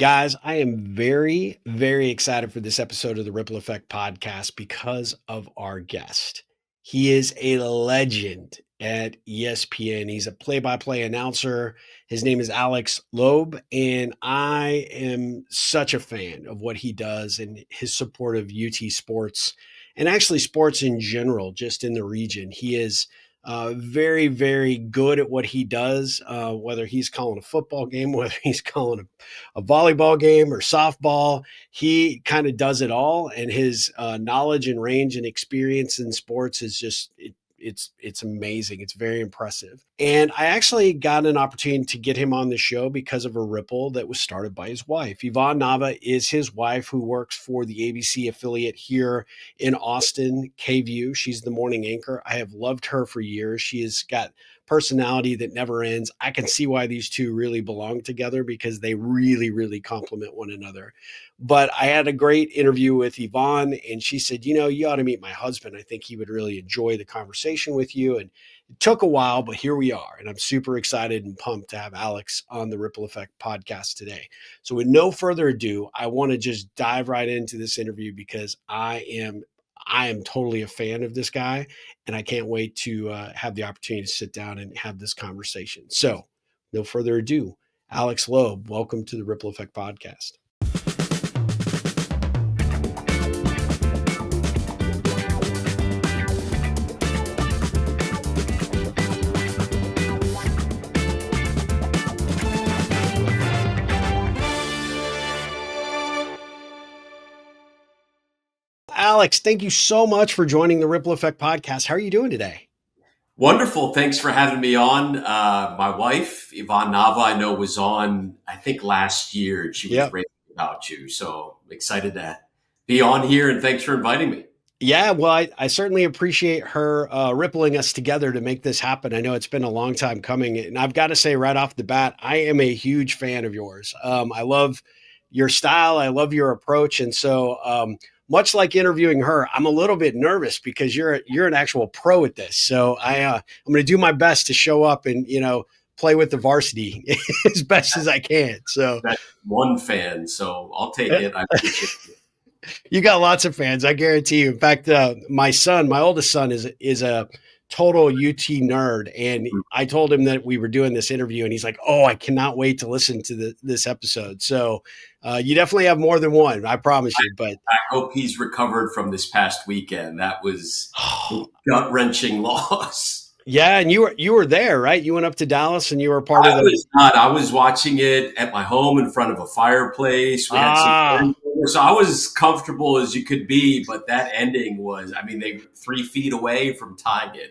Guys, I am very, very excited for this episode of the Ripple Effect podcast because of our guest. He is a legend at ESPN. He's a play-by-play announcer. His name is Alex Loeb, and I am such a fan of what he does and his support of UT sports and actually sports in general, just in the region. He is very, very good at what he does, whether he's calling a football game, whether he's calling a volleyball game or softball. He kind of does it all, and his knowledge and range and experience in sports is just it's amazing. It's very impressive. And I actually got an opportunity to get him on the show because of a ripple that was started by his wife. Yvonne Nava is his wife, who works for the ABC affiliate here in Austin, KView. She's the morning anchor. I have loved her for years. She has got personality that never ends. I can see why these two really belong together because they really, really complement one another. But I had a great interview with Yvonne, and she said, you ought to meet my husband. I think he would really enjoy the conversation with you. And it took a while, but here we are. And I'm super excited and pumped to have Alex on the Ripple Effect podcast today. So with no further ado, I want to just dive right into this interview because I am totally a fan of this guy, and I can't wait to have the opportunity to sit down and have this conversation. So no further ado, Alex Loeb, welcome to the Ripple Effect podcast. Alex, thank you so much for joining the Ripple Effect podcast. How are you doing today? Wonderful. Thanks for having me on. My wife, Yvonne Nava, I know was on, I think last year, and she was raving about you. So I'm excited to be on here, and thanks for inviting me. Yeah, well, I certainly appreciate her rippling us together to make this happen. I know it's been a long time coming, and I've got to say right off the bat, I am a huge fan of yours. I love your style. I love your approach. And so much like interviewing her, I'm a little bit nervous because you're an actual pro at this. So I'm going to do my best to show up and, play with the varsity as best as I can. So that's one fan, so I'll take it. I appreciate it. You got lots of fans, I guarantee you. In fact, my oldest son is a total UT nerd, and I told him that we were doing this interview, and he's like, "Oh, I cannot wait to listen to this episode." So you definitely have more than one, I promise you. But I hope he's recovered from this past weekend. That was a gut-wrenching loss. Yeah, and you were there, right? You went up to Dallas, and you were part of the. Was not. I was watching it at my home in front of a fireplace. We had some, so I was comfortable as you could be. But that ending was, they were 3 feet away from tying it.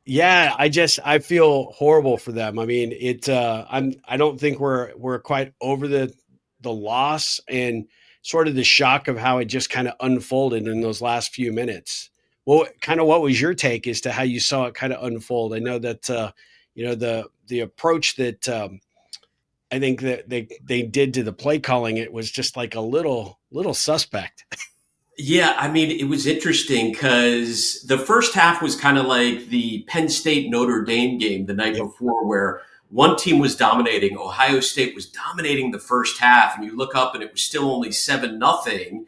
Yeah, I feel horrible for them. I don't think we're quite over the loss and sort of the shock of how it just kind of unfolded in those last few minutes. Well, kind of what was your take as to how you saw it kind of unfold? I know that the approach that I think that they did to the play calling, it was just like a little suspect. Yeah, it was interesting because the first half was kind of like the Penn State Notre Dame game the night before, where one team was dominating. Ohio State was dominating the first half, and you look up and it was still only 7-0.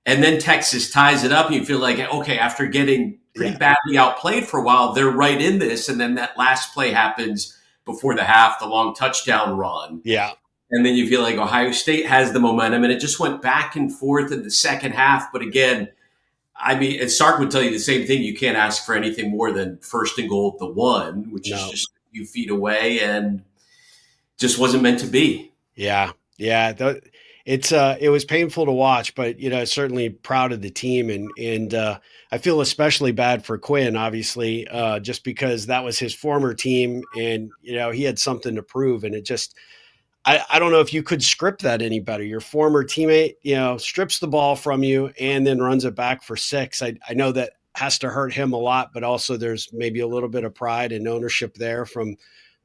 And then Texas ties it up, and you feel like, okay, after getting pretty badly outplayed for a while, they're right in this. And then that last play happens before the half, the long touchdown run. Yeah. And then you feel like Ohio State has the momentum, and it just went back and forth in the second half. But again, and Sark would tell you the same thing. You can't ask for anything more than first and goal at the 1, which is just a few feet away, and just wasn't meant to be. Yeah. Yeah. It was painful to watch, but certainly proud of the team, and I feel especially bad for Quinn, obviously, just because that was his former team, and he had something to prove, and it just I don't know if you could script that any better. Your former teammate, strips the ball from you and then runs it back for 6. I know that has to hurt him a lot, but also there's maybe a little bit of pride and ownership there from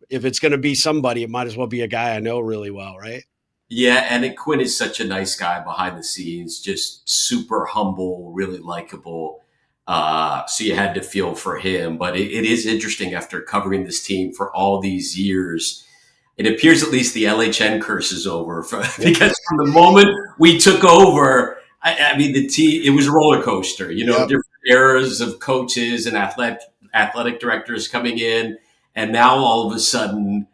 if it's going to be somebody, it might as well be a guy I know really well, right? Yeah, and Quinn is such a nice guy behind the scenes, just super humble, really likable. So you had to feel for him. But it is interesting after covering this team for all these years. it appears at least the LHN curse is over Yep. because from the moment we took over, I mean, the team, it was a roller coaster, Yep. different eras of coaches and athletic directors coming in. And now all of a sudden,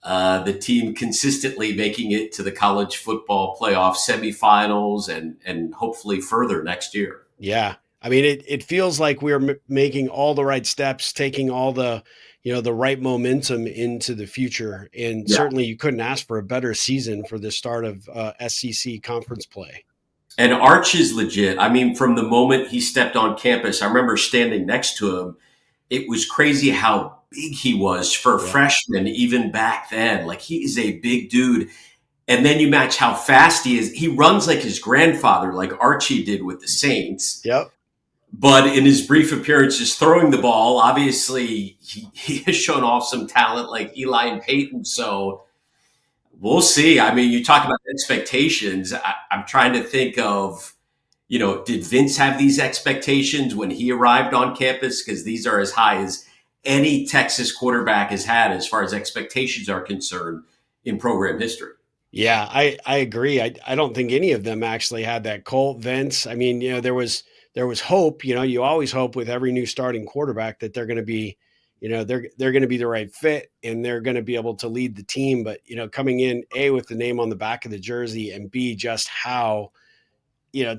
the team consistently making it to the college football playoff semifinals and hopefully further next year. Yeah. I mean, it feels like we're making all the right steps, taking all the, the right momentum into the future. And Yeah. certainly you couldn't ask for a better season for the start of SEC conference play. And Arch is legit. I mean, from the moment he stepped on campus, I remember standing next to him. It was crazy how big he was for a Yep. freshman, even back then. Like, he is a big dude. And then you match how fast he is. He runs like his grandfather, like Archie did with the Saints. Yep. But in his brief appearances throwing the ball, obviously he has shown off some talent like Eli and Peyton. So we'll see. I mean, you talk about expectations. I'm trying to think of, did Vince have these expectations when he arrived on campus? Because these are as high as any Texas quarterback has had as far as expectations are concerned in program history. Yeah, I agree. I don't think any of them actually had that. Colt, Vince. I mean, there was hope. You always hope with every new starting quarterback that they're going to be, they're going to be the right fit and they're going to be able to lead the team. But coming in A with the name on the back of the jersey and B just how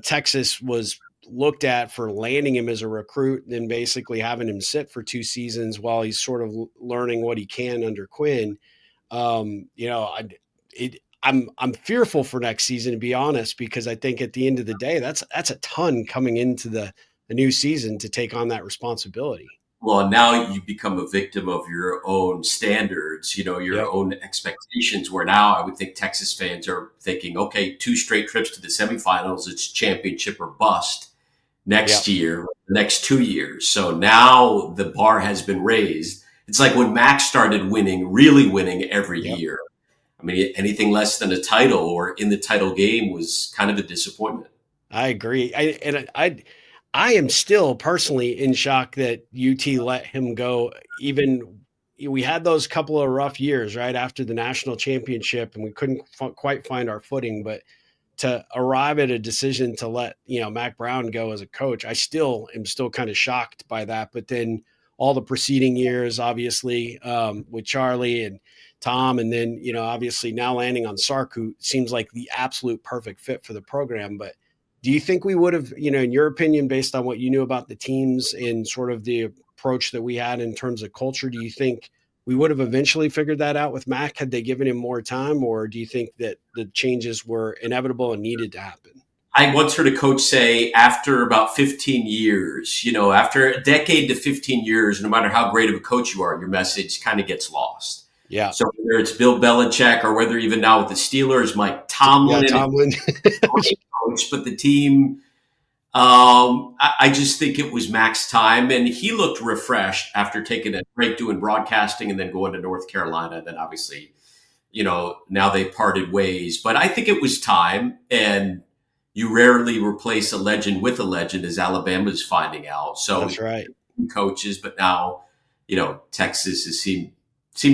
Texas was looked at for landing him as a recruit and then basically having him sit for 2 seasons while he's sort of learning what he can under Quinn. Um, you know, I, I'm fearful for next season, to be honest, because I think at the end of the day, that's a ton coming into the new season to take on that responsibility. Well, now you become a victim of your own standards, your Yep. own expectations. Where now I would think Texas fans are thinking, okay, 2 straight trips to the semifinals, it's championship or bust next Yep. year, the next 2 years. So now the bar has been raised. It's like when Max started winning, really winning every Yep. year. I mean, anything less than a title or in the title game was kind of a disappointment. I agree. I am still personally in shock that UT let him go. Even we had those couple of rough years right after the national championship, and we couldn't quite find our footing. But to arrive at a decision to let Mac Brown go as a coach, I still am still kind of shocked by that. But then all the preceding years, obviously with Charlie and Tom, and then obviously now landing on Sark, who seems like the absolute perfect fit for the program. But do you think we would have, in your opinion, based on what you knew about the teams and sort of the approach that we had in terms of culture, do you think we would have eventually figured that out with Mac had they given him more time, or do you think that the changes were inevitable and needed to happen? I once heard a coach say after about 15 years, after a decade to 15 years, no matter how great of a coach you are, your message kind of gets lost. Yeah. So whether it's Bill Belichick or whether even now with the Steelers, Mike Yeah. Tomlin, Tomlin. great coach, but the team, I just think it was Mac's time, and he looked refreshed after taking a break doing broadcasting and then going to North Carolina. Then obviously, now they parted ways, but I think it was time, and you rarely replace a legend with a legend, as Alabama's finding out. So That's right. coaches, but now, Texas has seemed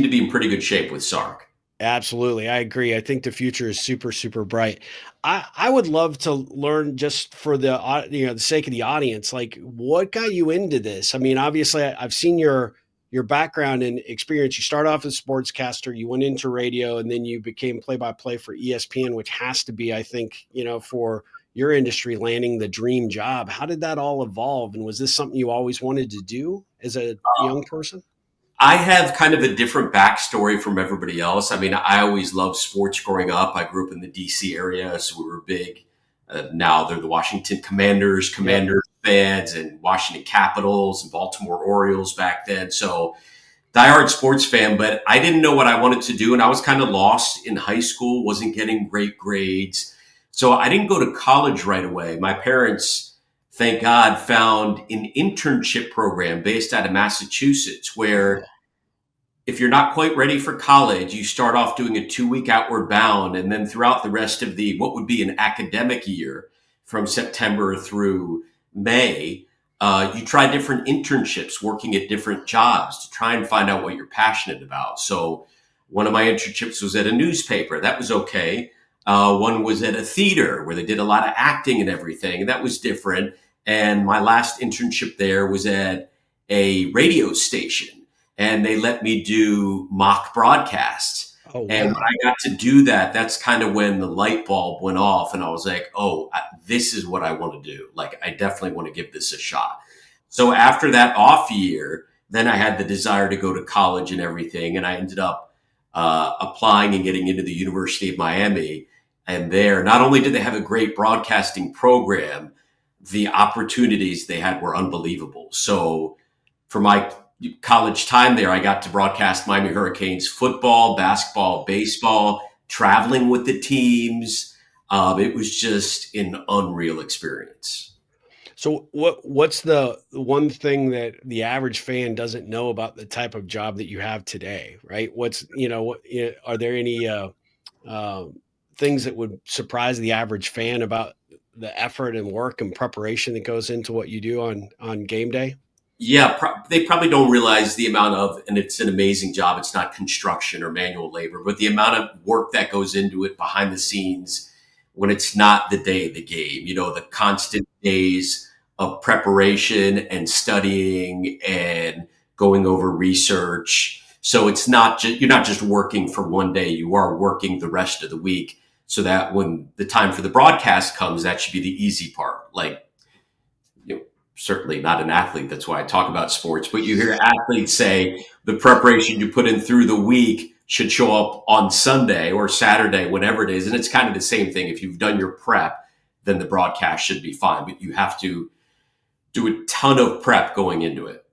to be in pretty good shape with Sark. Absolutely. I agree. I think the future is super, super bright. I would love to learn just for the sake of the audience, like what got you into this? I mean, obviously I've seen your background and experience. You start off as a sportscaster, you went into radio, and then you became play-by-play for ESPN, which has to be, I think, for your industry, landing the dream job. How did that all evolve? And was this something you always wanted to do as a young person? I have kind of a different backstory from everybody else. I mean, I always loved sports growing up. I grew up in the DC area, so we were big. Now they're the Washington Yep. Commanders fans, and Washington Capitals and Baltimore Orioles back then. So diehard sports fan, but I didn't know what I wanted to do. And I was kind of lost in high school, wasn't getting great grades. So I didn't go to college right away. My parents, thank God, found an internship program based out of Massachusetts where Oh, if you're not quite ready for college, you start off doing a 2 week outward bound. And then throughout the rest of what would be an academic year from September through May, you try different internships, working at different jobs to try and find out what you're passionate about. So One of my internships was at a newspaper. That was okay. One was at a theater where they did a lot of acting and everything. That was different. And my last internship there was at a radio station, and they let me do mock broadcasts. Oh, And when wow. I got to do that, that's kind of when the light bulb went off, and I was like, "Oh, this is what I want to do. Like, I definitely want to give this a shot." So after that off year, then I had the desire to go to college and everything, and I ended up applying and getting into the University of Miami. And there, not only did they have a great broadcasting program, the opportunities they had were unbelievable. So for my college time there, I got to broadcast Miami Hurricanes football, basketball, baseball, traveling with the teams. It was just an unreal experience. So what's the one thing that the average fan doesn't know about the type of job that you have today, right? What's, are there any uh, things that would surprise the average fan about the effort and work and preparation that goes into what you do on game day? Yeah, they probably don't realize the amount of, and it's an amazing job. It's not construction or manual labor, but the amount of work that goes into it behind the scenes when it's not the day of the game, the constant days of preparation and studying and going over research. So it's not just, you're not just working for one day, you are working the rest of the week so that when the time for the broadcast comes, that should be the easy part. Like, certainly not an athlete. That's why I talk about sports. But you hear athletes say the preparation you put in through the week should show up on Sunday or Saturday, whatever it is. And it's kind of the same thing. If you've done your prep, then the broadcast should be fine. But you have to do a ton of prep going into it.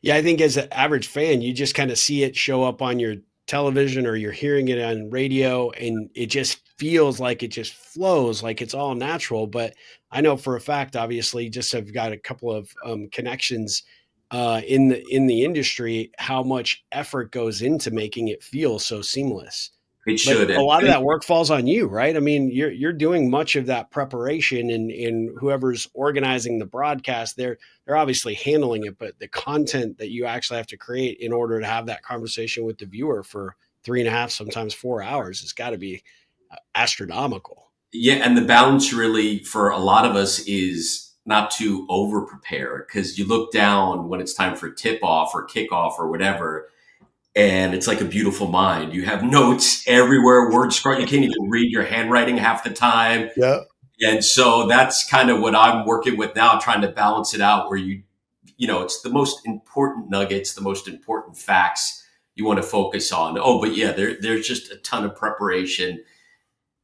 Yeah, I think as an average fan, you just kind of see it show up on your television or you're hearing it on radio, and it just feels like it just flows, like it's all natural. But I know for a fact, obviously, just I've got a couple of connections in the industry, how much effort goes into making it feel so seamless. It But should. a And lot of that work falls on you, right? I mean, you're doing much of that preparation, and whoever's organizing the broadcast, they're obviously handling it, but the content that you actually have to create in order to have that conversation with the viewer for 3.5, sometimes 4 hours, has got to be astronomical. yeah, and the balance really for a lot of us is not to over prepare because you look down when it's time for tip off or kickoff or whatever, and it's like a beautiful mind. You have notes everywhere, words scroll. You can't even read your handwriting half the time. Yeah. And so that's kind of what I'm working with now, trying to balance it out where it's the most important nuggets, the most important facts you want to focus on. Oh, but yeah, there's just a ton of preparation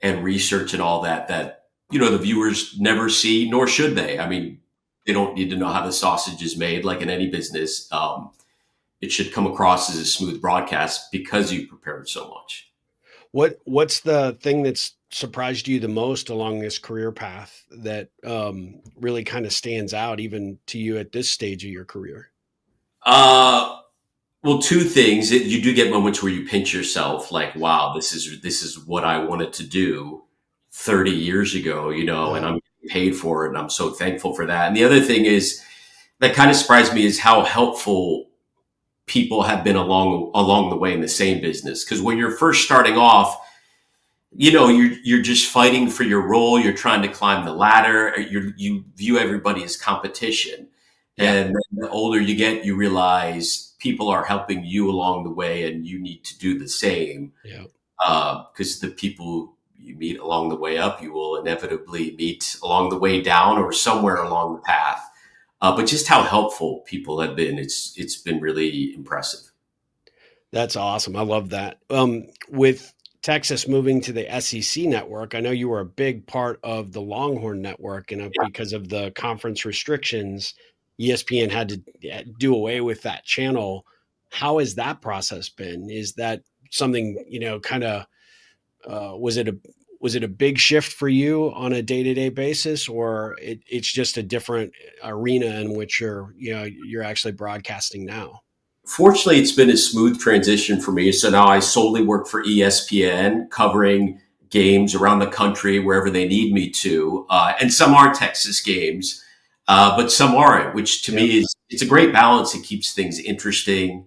and research and all that the viewers never see, nor should they. I mean, they don't need to know how the sausage is made, like in any business. It should come across as a smooth broadcast because you prepared so much. What's the thing that's surprised you the most along this career path that really kind of stands out, even to you at this stage of your career? Uh, well, two things. You do get moments where you pinch yourself, like, "Wow, this is what I wanted to do 30 years ago," and Uh, I'm getting paid for it, and I'm so thankful for that. And the other thing is that kind of surprised me is how helpful people have been along the way in the same business. Because when you're first starting off, you're just fighting for your role. You're trying to climb the ladder. You view everybody as competition. yeah, And the older you get, you realize people are helping you along the way, and you need to do the same. yeah. Because the people you meet along the way up, you will inevitably meet along the way down or somewhere along the path. But just how helpful people have been, it's been really impressive. That's awesome. I love that. With Texas moving to the SEC network, I know you were a big part of the Longhorn network, and because of the conference restrictions, ESPN had to do away with that channel. How has that process been? Is that something, kind of, was it a big shift for you on a day-to-day basis, or it's just a different arena in which you're actually broadcasting now? Fortunately, it's been a smooth transition for me. So now I solely work for ESPN, covering games around the country wherever they need me to, and some are Texas games, but some aren't. Which to Yep. me is it's a great balance. It keeps things interesting.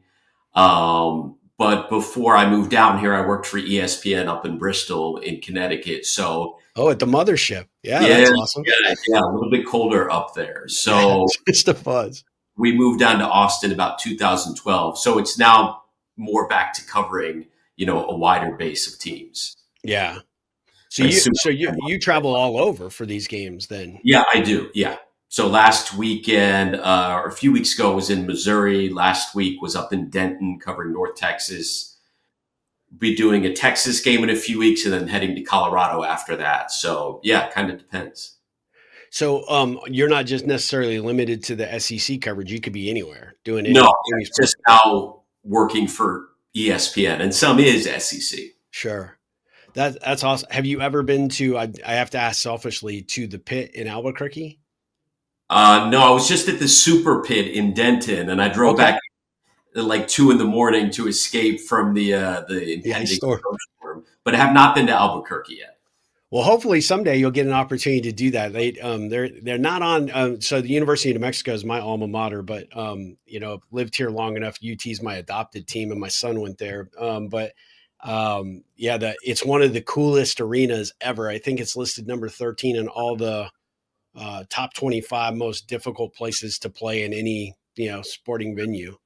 But before I moved down here, I worked for ESPN up in Bristol in Connecticut. So Oh, at the mothership. Yeah, yeah, that's awesome. yeah, a little bit colder up there. Yeah, So just a fuzz. we moved down to Austin about 2012. So it's now more back to covering, a wider base of teams. Yeah. So I you assume. so you travel all over for these games then. Yeah, I do. Yeah. So last weekend, or a few weeks ago, I was in Missouri. Last week was up in Denton covering North Texas. Be doing a Texas game in a few weeks and then heading to Colorado after that. So yeah, kind of depends. So you're not just necessarily limited to the SEC coverage. You could be anywhere doing No, any yeah, sport. just now working for ESPN and some is SEC. Sure. That's awesome. Have you ever been to I have to ask selfishly to the pit in Albuquerque? No, I was just at the Super Pit in Denton, and I drove Okay. back at like 2 in the morning to escape from the The ice impending storm. snowstorm. But I have not been to Albuquerque yet. Well, hopefully someday you'll get an opportunity to do that. They're not on. So the University of New Mexico is my alma mater, but lived here long enough. UT's my adopted team, and my son went there. Yeah, it's one of the coolest arenas ever. I think it's listed number 13 in all the top 25 most difficult places to play in any sporting venue.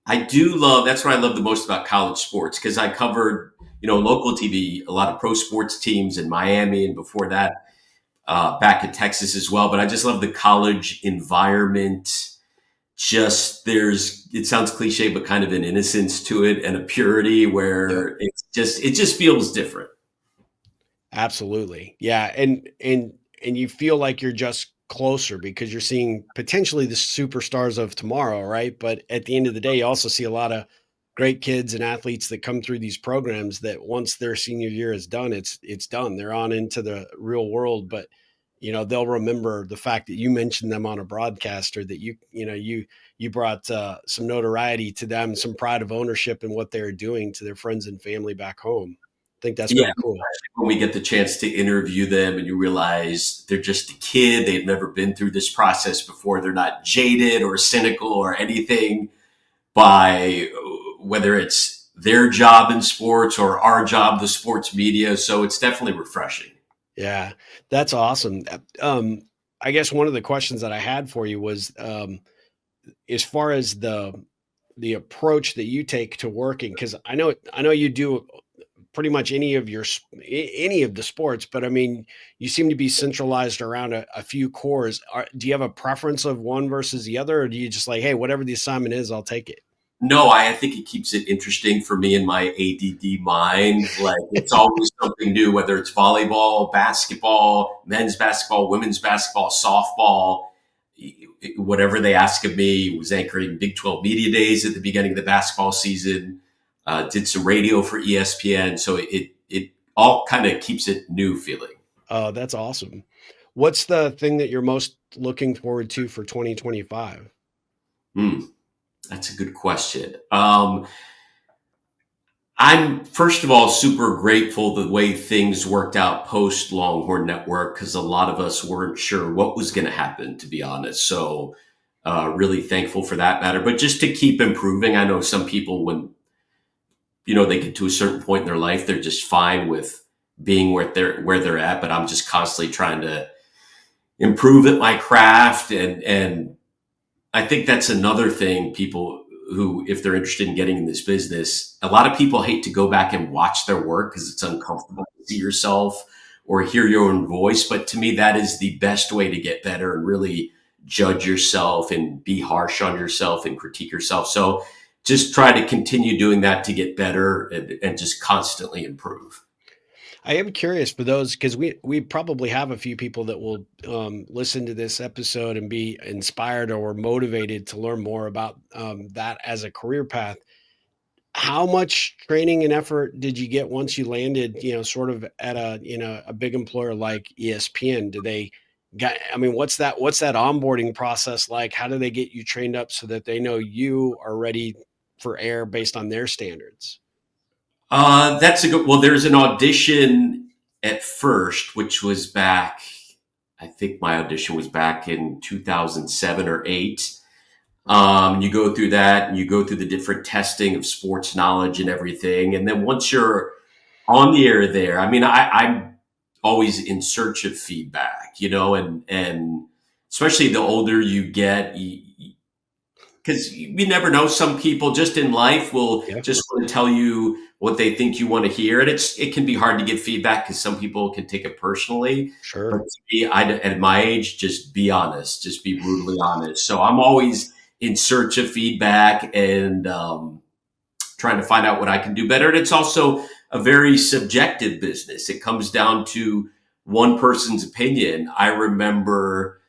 I do love that's what I love the most about college sports because I covered local TV, a lot of pro sports teams in Miami, and before that back in Texas as well. But I just love the college environment. Just it sounds cliche, but kind of an innocence to it and a purity Yep. where it just feels different. Absolutely. Yeah, and you feel like you're just closer because you're seeing potentially the superstars of tomorrow, right? But at the end of the day, you also see a lot of great kids and athletes that come through these programs that once their senior year is done, it's done. They're on into the real world, but they'll remember the fact that you mentioned them on a broadcaster that you brought some notoriety to them, some pride of ownership in what they're doing to their friends and family back home. I think that's Yeah, really cool. when we get the chance to interview them and you realize they're just a kid, they've never been through this process before, they're not jaded or cynical or anything by whether it's their job in sports or our job, the sports media. So it's definitely refreshing. Yeah, that's awesome. I guess one of the questions that I had for you was, as far as the approach that you take to working, because I know you do pretty much any of the sports, but I mean, you seem to be centralized around a few cores. Do you have a preference of one versus the other, or do you just like, hey, whatever the assignment is, I'll take it? No, I think it keeps it interesting for me in my ADD mind. Like it's always something new, whether it's volleyball, basketball, men's basketball, women's basketball, softball, whatever they ask of me. Was anchoring Big 12 Media Days at the beginning of the basketball season. Did some radio for ESPN, so it all kind of keeps it new feeling. Oh, that's awesome. What's the thing that you're most looking forward to for 2025? Hmm, that's a good question. I'm first of all super grateful the way things worked out post Longhorn Network because a lot of us weren't sure what was going to happen, to be honest. So, really thankful for that matter. But just to keep improving, I know some people when they get to a certain point in their life, they're just fine with being where they're at. But I'm just constantly trying to improve at my craft, and I think that's another thing people who, if they're interested in getting in this business, a lot of people hate to go back and watch their work because it's uncomfortable to see yourself or hear your own voice. But to me, that is the best way to get better and really judge yourself and be harsh on yourself and critique yourself. So just try to continue doing that to get better and just constantly improve. I am curious for those because we probably have a few people that will listen to this episode and be inspired or motivated to learn more about that as a career path. How much training and effort did you get once you landed, sort of at a big employer like ESPN? Do they I mean, what's that onboarding process like? How do they get you trained up so that they know you are ready for air based on their standards? That's a good. Well, there's an audition at first, which was back. I think my audition was back in 2007 or eight. You go through that and you go through the different testing of sports knowledge and everything. And then once you're on the air there, I mean, I'm always in search of feedback, and especially the older you get, because you never know. Some people just in life will Yeah, just want to tell you what they think you want to hear, and it can be hard to get feedback because some people can take it personally. But sure. to me, at my age, just be honest, just be brutally honest. So I'm always in search of feedback and trying to find out what I can do better. And it's also a very subjective business. It comes down to one person's opinion. I remember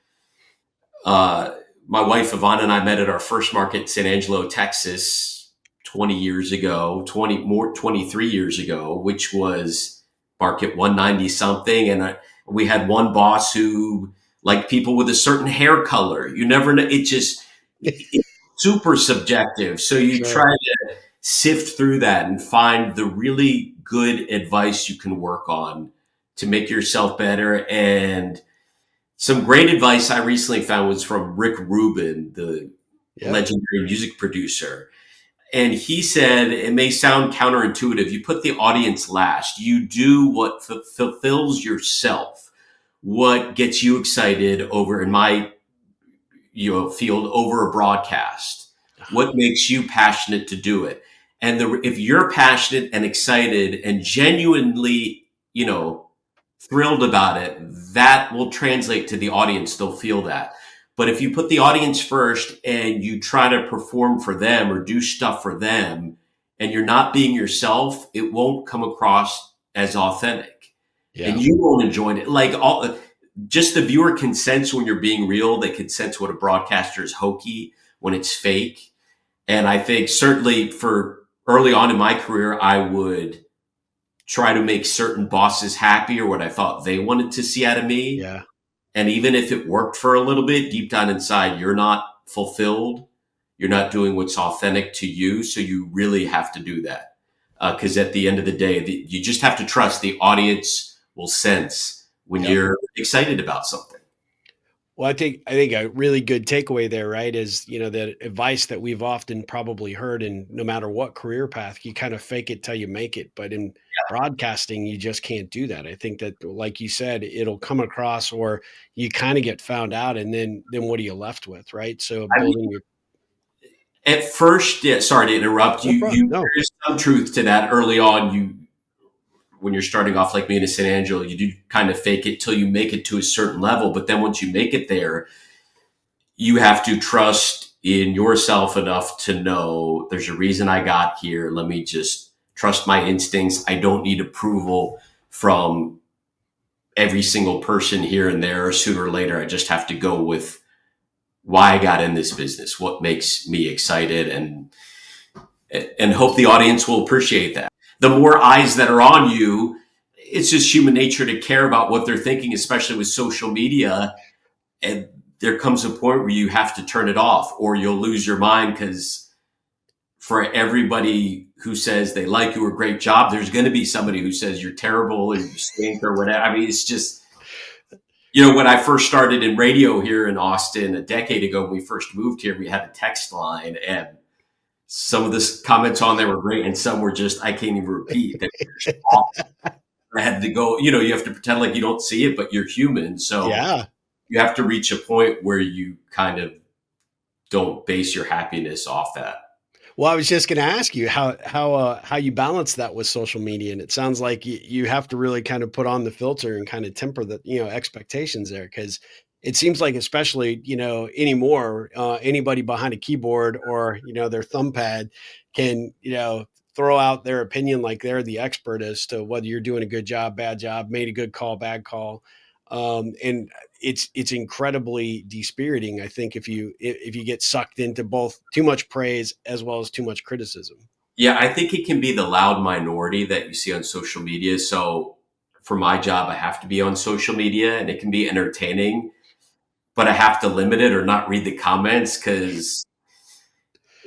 uh, my wife Yvonne and I met at our first market in San Angelo, Texas, 20 years ago, 23 years ago, which was market 190 something. And we had one boss who liked people with a certain hair color. You never know. It's super subjective. So you try Sure. to sift through that and find the really good advice you can work on to make yourself better. And some great advice I recently found was from Rick Rubin, the Yeah. legendary music producer. And he said, it may sound counterintuitive. You put the audience last. You do what fulfills yourself, what gets you excited over, in my field, over a broadcast, what makes you passionate to do it. And if you're passionate and excited and genuinely, thrilled about it, that will translate to the audience. They'll feel that. But if you put the audience first and you try to perform for them or do stuff for them and you're not being yourself, it won't come across as authentic and Yeah. you won't enjoy it. Like just the viewer can sense when you're being real. They can sense what a broadcaster is hokey, when it's fake. And I think certainly for early on in my career, I would try to make certain bosses happy or what I thought they wanted to see out of me. Yeah. And even if it worked for a little bit, deep down inside, you're not fulfilled. You're not doing what's authentic to you. So you really have to do that. Because at the end of the day, you just have to trust the audience will sense when Yep. you're excited about something. Well, I think a really good takeaway there, right, is that advice that we've often probably heard, and no matter what career path, you kind of fake it till you make it. But in broadcasting, you just can't do that. I think that, like you said, it'll come across, or you kind of get found out, and then what are you left with, right? So I mean, building your at first, yeah, sorry to interrupt no you. problem. No, There is some truth to that early on. When you're starting off like me in San Angelo, you do kind of fake it till you make it to a certain level. But then once you make it there, you have to trust in yourself enough to know there's a reason I got here. Let me just trust my instincts. I don't need approval from every single person here and there. Sooner or later, I just have to go with why I got in this business, what makes me excited, and hope the audience will appreciate that. The more eyes that are on you, it's just human nature to care about what they're thinking, especially with social media. And there comes a point where you have to turn it off or you'll lose your mind because for everybody who says they like you or great job, there's going to be somebody who says you're terrible or you stink or whatever. I mean, it's just, when I first started in radio here in Austin a decade ago, when we first moved here, we had a text line and some of the comments on there were great, and some were just I can't even repeat. They were just awful. I had to go. You have to pretend like you don't see it, but you're human, so yeah. you have to reach a point where you kind of don't base your happiness off that. Well, I was just going to ask you how you balance that with social media, and it sounds like you have to really kind of put on the filter and kind of temper the expectations there, because it seems like, especially anymore, anybody behind a keyboard or their thumb pad can throw out their opinion like they're the expert as to whether you're doing a good job, bad job, made a good call, bad call, and it's incredibly dispiriting, I think, if you get sucked into both too much praise as well as too much criticism. Yeah, I think it can be the loud minority that you see on social media. So for my job, I have to be on social media, and it can be entertaining, but I have to limit it or not read the comments because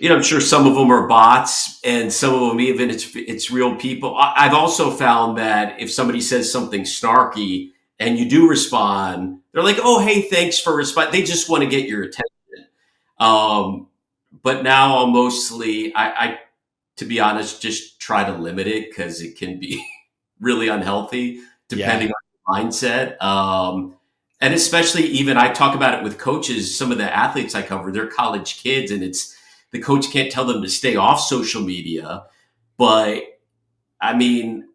I'm sure some of them are bots, and some of them even it's real people. I've also found that if somebody says something snarky and you do respond, they're like, "Oh, hey, thanks for responding." They just want to get your attention. but now I'll mostly, to be honest, just try to limit it because it can be really unhealthy Yeah. depending on your mindset. And especially even I talk about it with coaches, some of the athletes I cover, they're college kids, and it's the coach can't tell them to stay off social media. But I mean,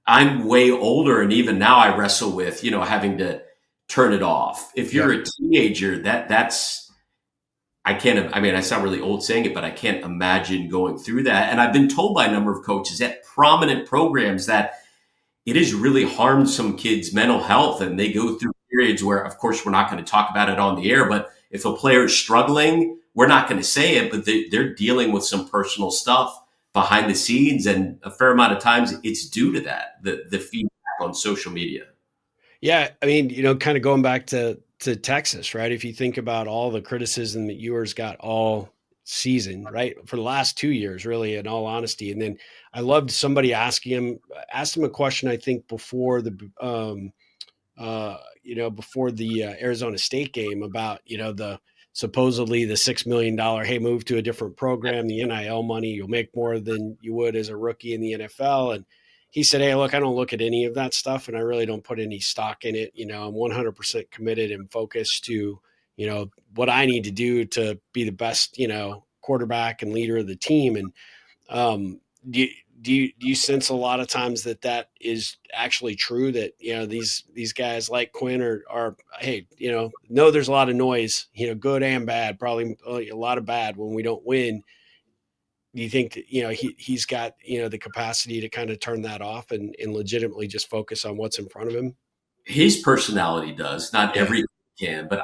I'm way older, and even now I wrestle with, having to turn it off. If you're Yep. a teenager, that's I can't. I mean, I sound really old saying it, but I can't imagine going through that. And I've been told by a number of coaches at prominent programs that it has really harmed some kids' mental health, and they go through periods where, of course, we're not going to talk about it on the air. But if a player is struggling, we're not going to say it, but they're dealing with some personal stuff behind the scenes, and a fair amount of times it's due to that the feedback on social media. Yeah, I mean, kind of going back to Texas, right? If you think about all the criticism that Ewers got all season, right? For the last 2 years, really, in all honesty. And then I loved somebody asked him a question, I think, before before the Arizona State game about, the supposedly the $6 million, hey, move to a different program, the NIL money, you'll make more than you would as a rookie in the NFL. And he said, hey, look, I don't look at any of that stuff and I really don't put any stock in it. I'm 100% committed and focused to, what I need to do to be the best, quarterback and leader of the team. And um, do you, do you sense a lot of times that that is actually true, that these guys like Quinn are hey, know there's a lot of noise, good and bad, probably a lot of bad when we don't win. Do you think that he's got the capacity to kind of turn that off and legitimately just focus on what's in front of him? His personality does, not Yeah. every can, but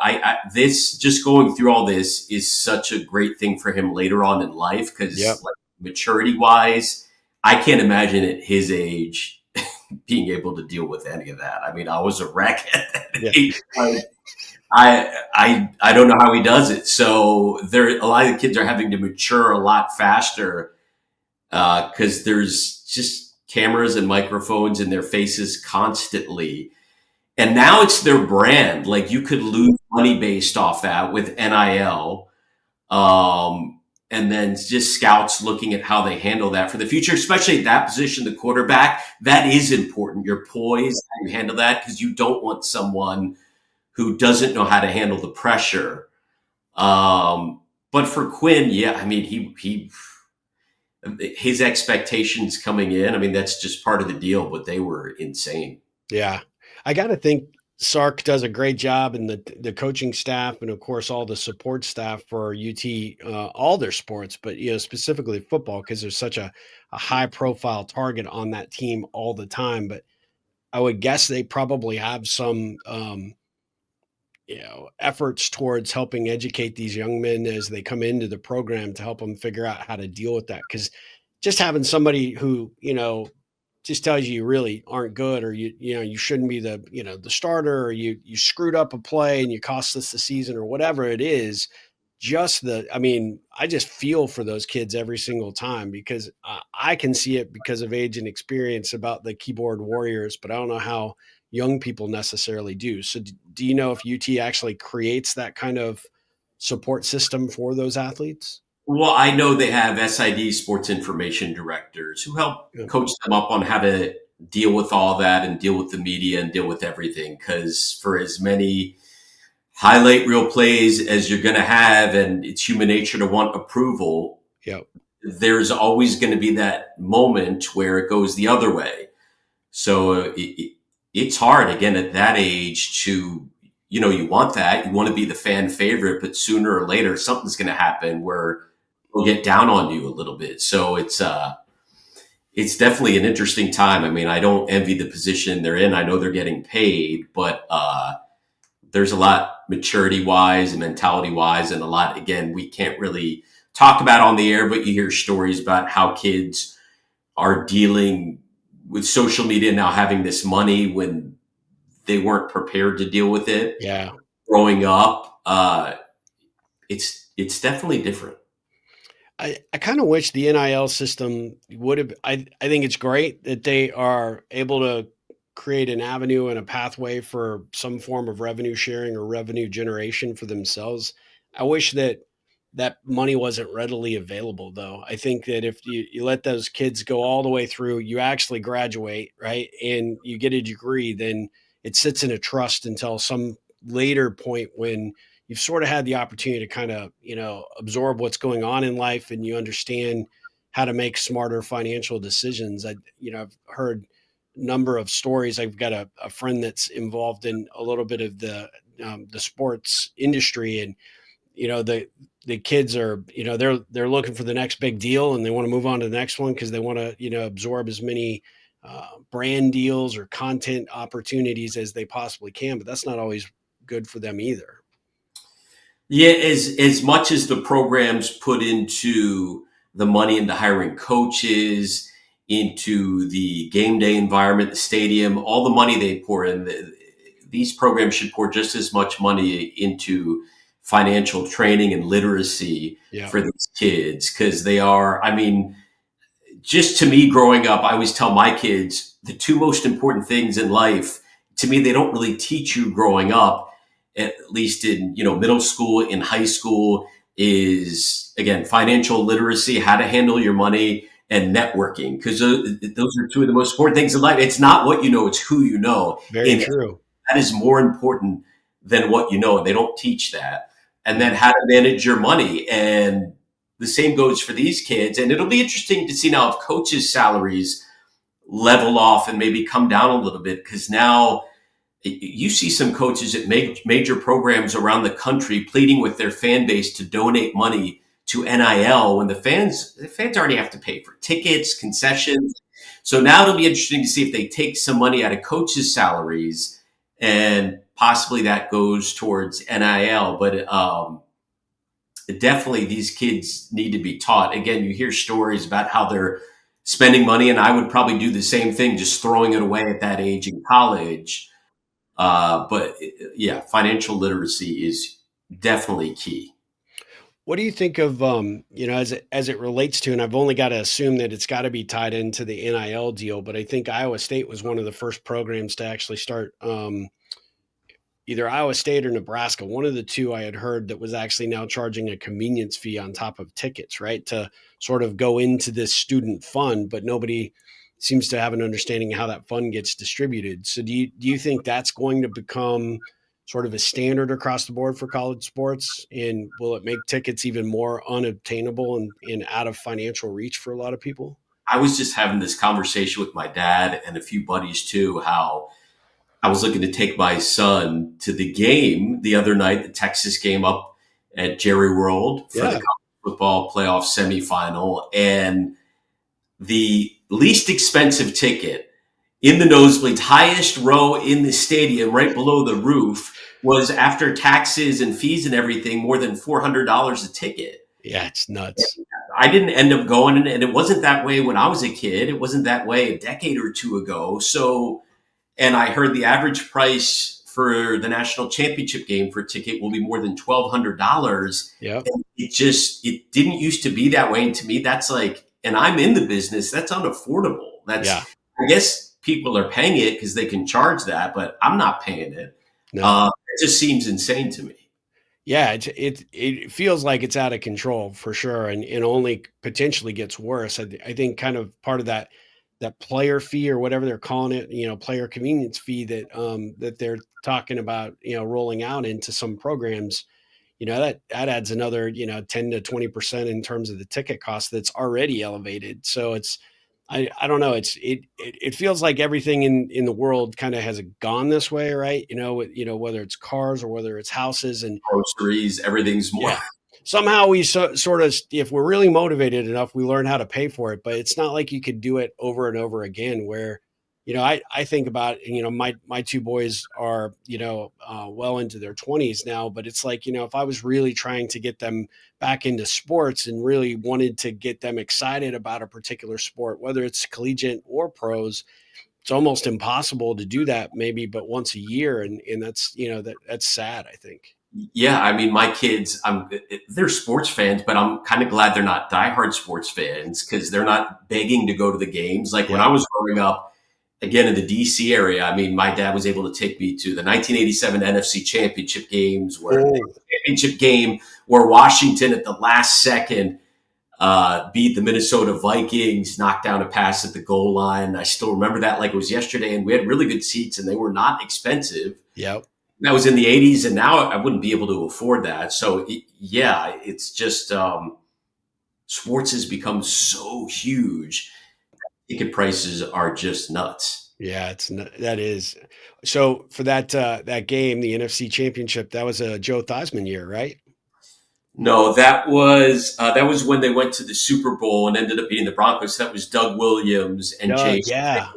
this just going through all this is such a great thing for him later on in life because, Yep. like, maturity wise, I can't imagine at his age being able to deal with any of that. I mean, I was a wreck at that Yeah. age. Like, I don't know how he does it. So there, a lot of the kids are having to mature a lot faster because there's just cameras and microphones in their faces constantly, and now it's their brand. Like, you could lose money based off that with NIL. And then just scouts looking at how they handle that for the future, especially at that position, the quarterback. That is important. Your poise, how you handle that, because you don't want someone who doesn't know how to handle the pressure. But for Quinn, yeah, I mean, he his expectations coming in, I mean, that's just part of the deal, but they were insane. Yeah. I got to think Sark does a great job, and the coaching staff, and of course all the support staff for UT, all their sports, but specifically football, because there's such a high profile target on that team all the time. But I would guess they probably have some efforts towards helping educate these young men as they come into the program to help them figure out how to deal with that. Because just having somebody who just tells you really aren't good, or you shouldn't be the starter, or you screwed up a play and you cost us the season, or whatever it is. I mean, I just feel for those kids every single time, because I can see it because of age and experience about the keyboard warriors, but I don't know how young people necessarily do. So do you know if UT actually creates that kind of support system for those athletes? Well, I know they have SID, sports information directors, who help Yeah. coach them up on how to deal with all that and deal with the media and deal with everything. Because for as many highlight reel plays as you're going to have, and it's human nature to want approval, Yep. there's always going to be that moment where it goes the other way. So it's hard, again, at that age to, you want that. You want to be the fan favorite, but sooner or later, something's going to happen where they'll get down on you a little bit. So it's definitely an interesting time. I mean, I don't envy the position they're in. I know they're getting paid, but there's a lot maturity wise and mentality wise, and a lot, again, we can't really talk about on the air, but you hear stories about how kids are dealing with social media now, having this money when they weren't prepared to deal with it Yeah. growing up. It's definitely different. I kind of wish the NIL system would have. I think it's great that they are able to create an avenue and a pathway for some form of revenue sharing or revenue generation for themselves. I wish that that money wasn't readily available, though. I think that if you let those kids go all the way through, you actually graduate, right? And you get a degree, then it sits in a trust until some later point when you've sort of had the opportunity to kind of, absorb what's going on in life and you understand how to make smarter financial decisions. I've heard a number of stories. I've got a friend that's involved in a little bit of the sports industry, and the kids are, they're looking for the next big deal and they want to move on to the next one because they want to, absorb as many brand deals or content opportunities as they possibly can, but that's not always good for them either. Yeah, as much as the programs put into the money into hiring coaches, into the game day environment, the stadium, all the money they pour in, these programs should pour just as much money into financial training and literacy Yeah. for these kids because they are, I mean, just to me growing up, I always tell my kids the two most important things in life. To me, they don't really teach you growing up, at least in middle school, in high school, is again financial literacy, how to handle your money, and networking, because those are two of the most important things in life. It's not what you know; it's who you know, Very and true. that is more important than what you know. And they don't teach that. And then how to manage your money. And the same goes for these kids. And it'll be interesting to see now if coaches' salaries level off and maybe come down a little bit, because now you see some coaches at major programs around the country pleading with their fan base to donate money to NIL when the fans already have to pay for tickets, concessions. So now it'll be interesting to see if they take some money out of coaches' salaries and possibly that goes towards NIL. But definitely these kids need to be taught. Again, you hear stories about how they're spending money, and I would probably do the same thing, just throwing it away at that age in college. But yeah, financial literacy is definitely key. What do you think of, as it relates to, and I've only got to assume that it's got to be tied into the NIL deal, but I think Iowa State was one of the first programs to actually start, either Iowa State or Nebraska, one of the two I had heard that was actually now charging a convenience fee on top of tickets, right? To sort of go into this student fund, but nobody seems to have an understanding of how that fund gets distributed. So do you think that's going to become sort of a standard across the board for college sports? And will it make tickets even more unobtainable and out of financial reach for a lot of people? I was just having this conversation with my dad and a few buddies too, how I was looking to take my son to the game the other night, the Texas game up at Jerry World for the Yeah. college football playoff semifinal. And the least expensive ticket in the nosebleeds, highest row in the stadium, right below the roof, was after taxes and fees and everything, more than $400 a ticket. Yeah, it's nuts. I didn't end up going, and it wasn't that way when I was a kid. It wasn't that way a decade or two ago. So, and I heard the average price for the national championship game for a ticket will be more than $1,200. Yep. And it didn't used to be that way. And to me, that's like, and I'm in the business, that's unaffordable. Yeah. I guess people are paying it because they can charge that, but I'm not paying it. No. It just seems insane to me. Yeah, it feels like it's out of control for sure, and only potentially gets worse. I think kind of part of that player fee or whatever they're calling it, player convenience fee that they're talking about, rolling out into some programs, that adds another 10 to 20% in terms of the ticket cost that's already elevated. So I don't know. It feels like everything in the world kind of has gone this way, right? Whether it's cars or whether it's houses, and Groceries, everything's more. yeah, somehow we sort of, if we're really motivated enough, we learn how to pay for it. But it's not like you could do it over and over again. Where, I think about, my two boys are, well into their 20s now. But it's like, if I was really trying to get them back into sports and really wanted to get them excited about a particular sport, whether it's collegiate or pros, it's almost impossible to do that maybe but once a year. And that's, that's sad, I think. Yeah, I mean, my kids, they're sports fans, but I'm kind of glad they're not diehard sports fans because they're not begging to go to the games. Like when Yeah. I was growing up, again, in the DC area, I mean, my dad was able to take me to the 1987 NFC Championship games, where the Oh, championship game where Washington at the last second beat the Minnesota Vikings, knocked down a pass at the goal line. I still remember that like it was yesterday, and we had really good seats, and they were not expensive. yep. That was in the 80s, and now I wouldn't be able to afford that. So, yeah, it's just sports has become so huge. Ticket prices are just nuts. Yeah, that is. So for that game, the NFC Championship, that was a Joe Theismann year, right? No, that was when they went to the Super Bowl and ended up beating the Broncos. That was Doug Williams and Doug, Jason, yeah.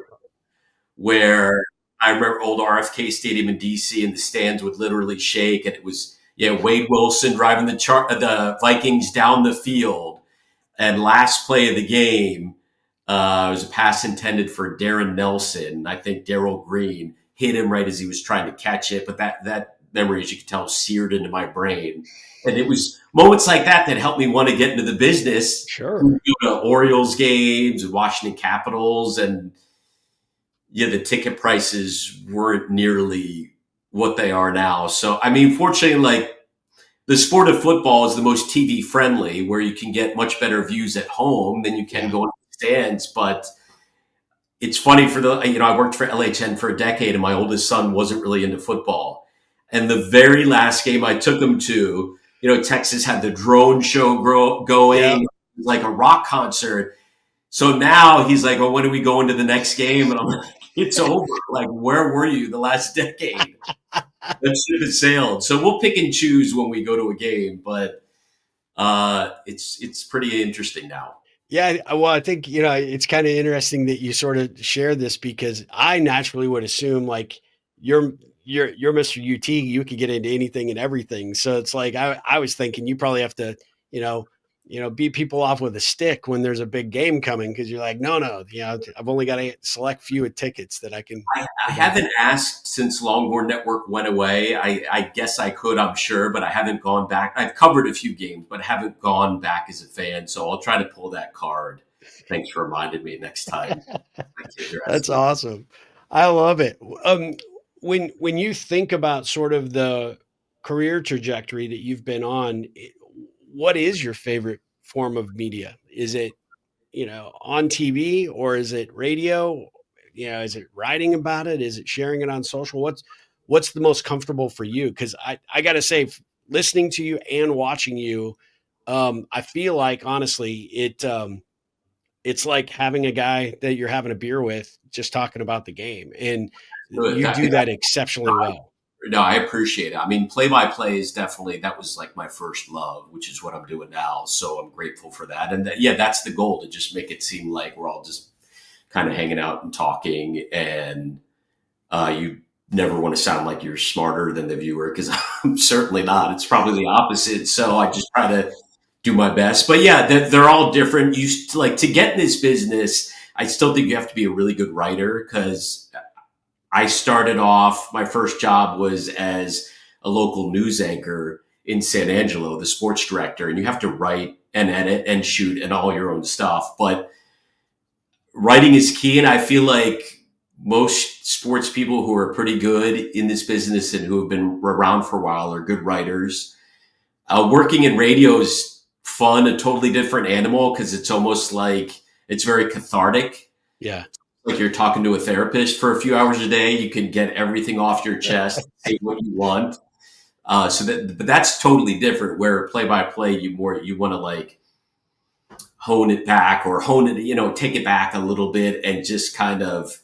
where I remember old RFK Stadium in DC, and the stands would literally shake, and it was Wade Wilson driving the Vikings down the field, and last play of the game it was a pass intended for Darren Nelson. I think Darryl Green hit him right as he was trying to catch it, but that memory, as you can tell, seared into my brain. And it was moments like that that helped me want to get into the business. Sure. Go to Orioles games and Washington Capitals, and the ticket prices weren't nearly what they are now. So, I mean, fortunately, like the sport of football is the most TV friendly, where you can get much better views at home than you can Yeah. go into the stands. But it's funny I worked for LHN for a decade, and my oldest son wasn't really into football. And the very last game I took him to, Texas had the drone show Yeah. going, like a rock concert. So now he's like, "Oh, when are we going to the next game?" And I'm like, "It's over. Like, where were you the last decade? That ship has sailed." So we'll pick and choose when we go to a game, but it's pretty interesting now. Yeah, well, I think, it's kind of interesting that you sort of share this because I naturally would assume like you're you're Mr. UT, you could get into anything and everything. So it's like I was thinking you probably have to, you know, beat people off with a stick when there's a big game coming because you're like, no, I've only got a select few of tickets that I can, I you know. haven't asked since Longhorn Network went away. I guess I could, I'm sure, but I haven't gone back. I've covered a few games, but haven't gone back as a fan. So I'll try to pull that card. Thanks for reminding me next time my kids are That's asking. awesome. I love it. When you think about sort of the career trajectory that you've been on, what is your favorite form of media? Is it, on TV or is it radio? Is it writing about it? Is it sharing it on social? What's the most comfortable for you? Because I got to say, listening to you and watching you, I feel like honestly, it's like having a guy that you're having a beer with, just talking about the game, and Good. you do that exceptionally well. No, I appreciate it. I mean, play by play is definitely, that was like my first love, which is what I'm doing now. So I'm grateful for that. And that's the goal, to just make it seem like we're all just kind of hanging out and talking. And you never want to sound like you're smarter than the viewer, because I'm certainly not. It's probably the opposite. So I just try to do my best. But yeah, they're all different. Like, to get in this business, I still think you have to be a really good writer, because I started off, my first job was as a local news anchor in San Angelo, the sports director, and you have to write and edit and shoot and all your own stuff. But writing is key. And I feel like most sports people who are pretty good in this business and who have been around for a while are good writers. Working in radio is fun, a totally different animal, because it's almost like it's very cathartic. Yeah. Like you're talking to a therapist for a few hours a day. You can get everything off your chest, say what you want. But that's totally different. Where play by play, you want to like hone it back, or take it back a little bit, and just kind of,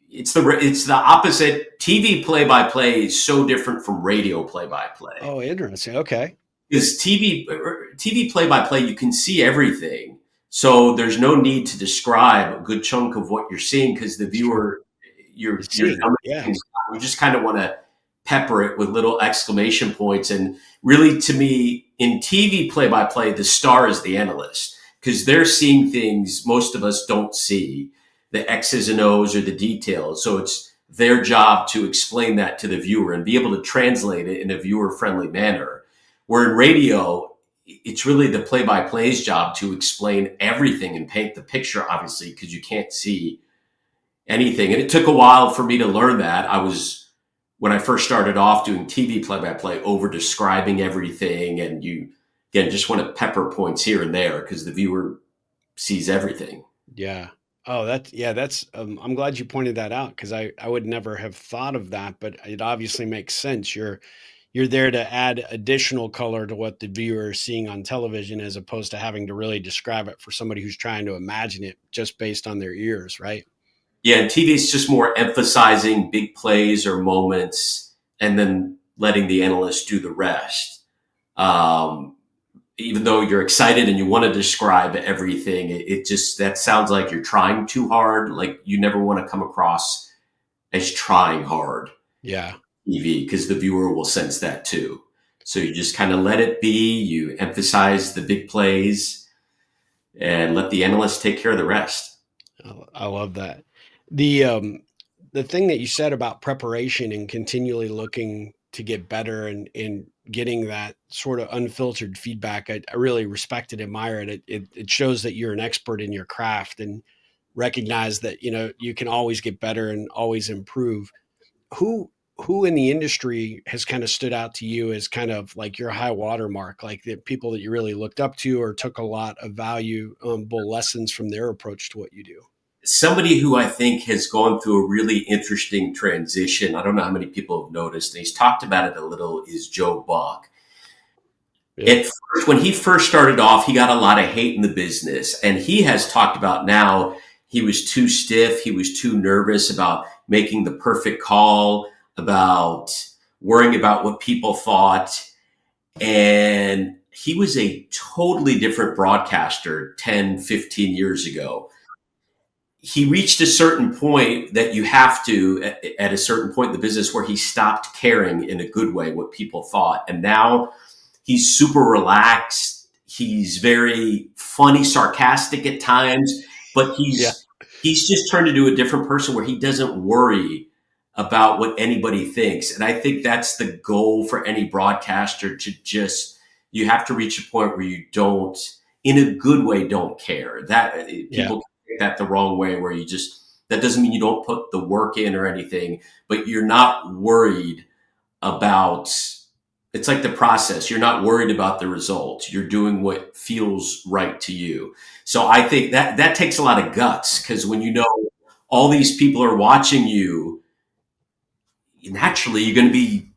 it's the opposite. TV play by play is so different from radio play by play. Oh, interesting. Okay. Because TV play by play, you can see everything, so there's no need to describe a good chunk of what you're seeing, because the It's true. viewer, you're You see. Yeah. you just kind of want to pepper it with little exclamation points. And really, to me, in TV play by play, the star is the analyst, because they're seeing things most of us don't see, the X's and O's or the details. So it's their job to explain that to the viewer and be able to translate it in a viewer friendly manner. Where in radio, it's really the play-by-play's job to explain everything and paint the picture, obviously, because you can't see anything. And it took a while for me to learn that. When I first started off doing TV play by play, over describing everything. And you, again, just want to pepper points here and there because the viewer sees everything. Yeah. Oh, that's I'm glad you pointed that out because I would never have thought of that, but it obviously makes sense. You're there to add additional color to what the viewer is seeing on television as opposed to having to really describe it for somebody who's trying to imagine it just based on their ears, right? Yeah, and TV is just more emphasizing big plays or moments and then letting the analyst do the rest. Um, Even though you're excited and you want to describe everything, it just, that sounds like you're trying too hard. Like you never want to come across as trying hard Yeah. TV because the viewer will sense that too. So you just kind of let it be. You emphasize the big plays and let the analyst take care of the rest. I love that. The um the thing that you said about preparation and continually looking to get better and getting that sort of unfiltered feedback, I really respect and admire it. It shows that you're an expert in your craft and recognize that you can always get better and always improve. Who in the industry has kind of stood out to you as kind of like your high watermark, like the people that you really looked up to or took a lot of valuable lessons from their approach to what you do? Somebody who I think has gone through a really interesting transition. I don't know how many people have noticed, and he's talked about it a little, is Joe Buck. Yeah. At first, when he first started off, he got a lot of hate in the business. And he has talked about now he was too stiff. He was too nervous about making the perfect call, about worrying about what people thought. And he was a totally different broadcaster 10, 15 years ago. He reached a certain point that you have to, at a certain point in the business, where he stopped caring in a good way what people thought. And now he's super relaxed. He's very funny, sarcastic at times, but Yeah. he's just turned into a different person where he doesn't worry about what anybody thinks. And I think that's the goal for any broadcaster, to just, you have to reach a point where you don't, in a good way, don't care. That Yeah. people take that the wrong way, where you just, that doesn't mean you don't put the work in or anything, but you're not worried about, it's like the process. You're not worried about the results. You're doing what feels right to you. So I think that takes a lot of guts, because when you know all these people are watching you, naturally you're going to be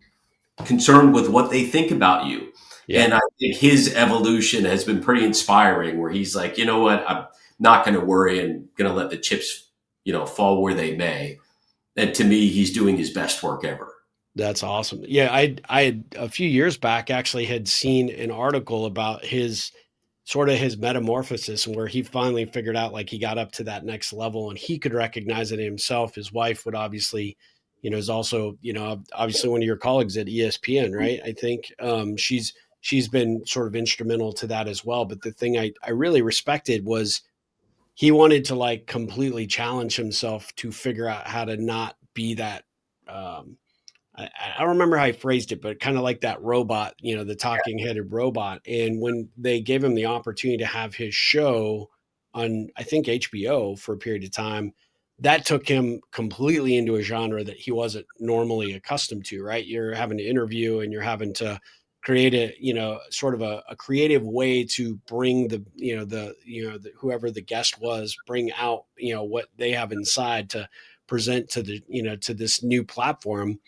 concerned with what they think about you. And Yep. I think his evolution has been pretty inspiring, where he's like, you know what, I'm not going to worry and going to let the chips, fall where they may. And to me, he's doing his best work ever. That's awesome. Yeah, I had a few years back actually had seen an article about his sort of his metamorphosis and where he finally figured out like he got up to that next level and he could recognize it himself. His wife would obviously, is also, obviously one of your colleagues at ESPN, right? I think she's been sort of instrumental to that as well. But the thing I really respected was he wanted to like completely challenge himself to figure out how to not be that um I don't remember how I phrased it, but kind of like that robot, the talking headed robot. And when they gave him the opportunity to have his show on, I think, HBO for a period of time, that took him completely into a genre that he wasn't normally accustomed to, right? You're having to interview and you're having to create a, sort of a creative way to bring whoever the guest was, bring out, what they have inside to present to to this new platform.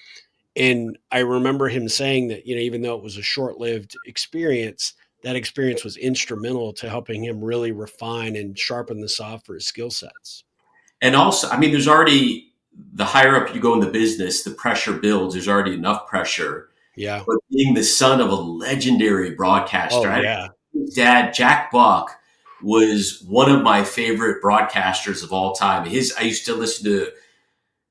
And I remember him saying that, even though it was a short-lived experience, that experience was instrumental to helping him really refine and sharpen the saw for his skill sets. And also, I mean, there's already, the higher up you go in the business, the pressure builds. There's already enough pressure. Yeah. But being the son of a legendary broadcaster, Oh, yeah. his dad, Jack Buck, was one of my favorite broadcasters of all time. I used to listen to,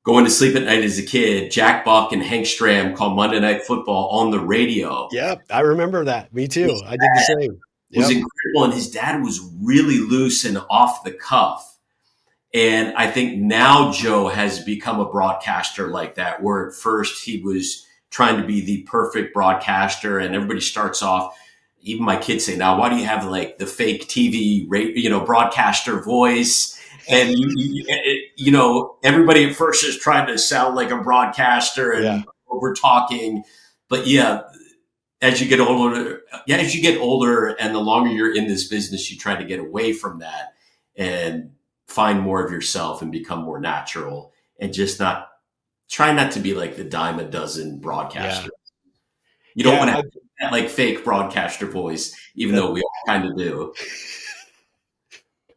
going to sleep at night as a kid, Jack Buck and Hank Stram called Monday Night Football on the radio. Yep. I remember that. Me too. His I did the same. was Yep. incredible, and his dad was really loose and off the cuff. And I think now Joe has become a broadcaster like that, where at first he was trying to be the perfect broadcaster, and everybody starts off. Even my kids say now, "Why do you have like the fake TV, broadcaster voice?" And everybody at first is trying to sound like a broadcaster Yeah. and over talking, but yeah, as you get older and the longer you're in this business, you try to get away from that and find more of yourself and become more natural and just not try not to be like the dime a dozen Yeah. broadcaster. You don't want to Yeah. have that like fake broadcaster voice, even That, though we all kind of do.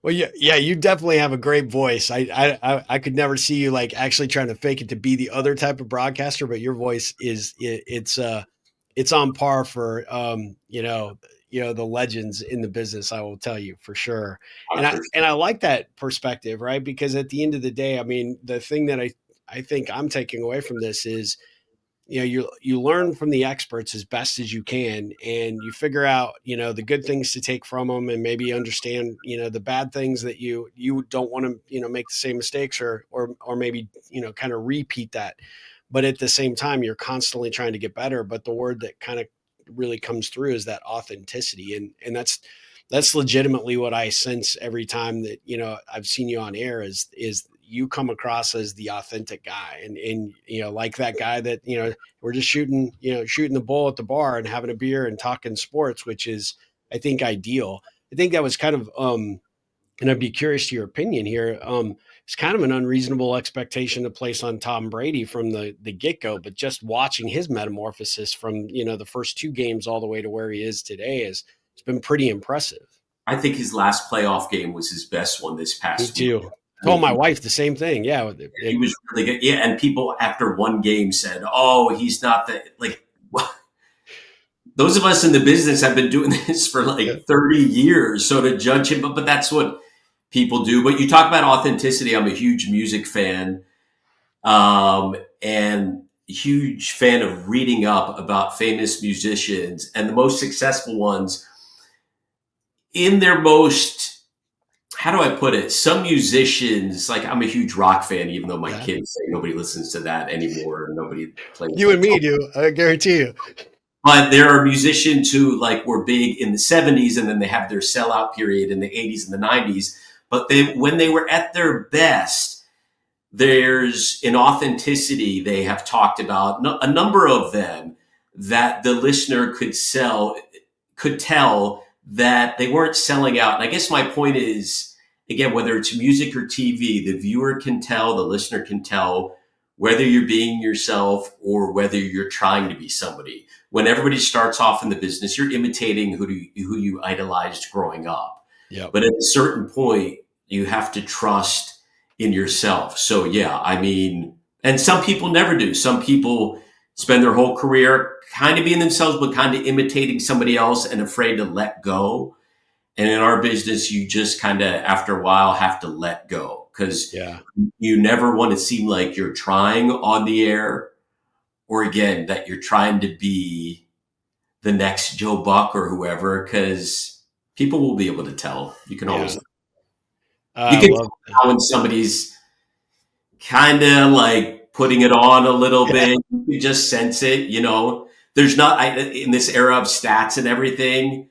well, yeah, you definitely have a great voice. I could never see you like actually trying to fake it to be the other type of broadcaster, but your voice it's on par for the legends in the business. I will tell you for sure, and I For and sure. I like that perspective, right? Because at the end of the day, I mean, the thing that I think I'm taking away from this is you learn from the experts as best as you can, and you figure out the good things to take from them, and maybe understand the bad things that you don't want to make the same mistakes, or maybe kind of repeat that. But at the same time, you're constantly trying to get better. But the word that kind of really comes through is that authenticity, and that's legitimately what I sense every time that I've seen you on air is you come across as the authentic guy, and like that guy that we're just shooting the bull at the bar and having a beer and talking sports, which is I think ideal. I think that was kind of and I'd be curious to your opinion here. It's kind of an unreasonable expectation to place on Tom Brady from the get go, but just watching his metamorphosis from the first two games all the way to where he is today is it's been pretty impressive. I think his last playoff game was his best one this Me past week. too. I mean, Told my wife the same thing. Yeah, he was really good. Yeah, and people after one game said, "Oh, he's not the like." Those of us in the business have been doing this for yeah, like 30 years, so to judge him, but that's what people do. But you talk about authenticity. I'm a huge music fan, and huge fan of reading up about famous musicians and the most successful ones in their most, how do I put it? Some musicians, like I'm a huge rock fan, even though my yeah. kids say nobody listens to that anymore. Nobody plays You and like, me do. I guarantee you. but there are musicians who like were big in the 70s and then they have their sellout period in the 80s and the 90s. But when they were at their best, there's an authenticity they have talked about, a number of them, that the listener could tell that they weren't selling out. And I guess my point is, again, whether it's music or TV, the viewer can tell, the listener can tell whether you're being yourself or whether you're trying to be somebody. When everybody starts off in the business, you're imitating who you idolized growing up. Yep. But at a certain point, you have to trust in yourself. So yeah, I mean, and some people never do. Some people spend their whole career kind of being themselves, but kind of imitating somebody else and afraid to let go. And in our business, you just kind of, after a while, have to let go because Yeah. you never want to seem like you're trying on the air, or again, that you're trying to be the next Joe Buck or whoever, because people will be able to tell. You can Yeah. always, you I can love. tell when somebody's kind of like putting it on a little Yeah. bit. You just sense it, There's not, in this era of stats and everything,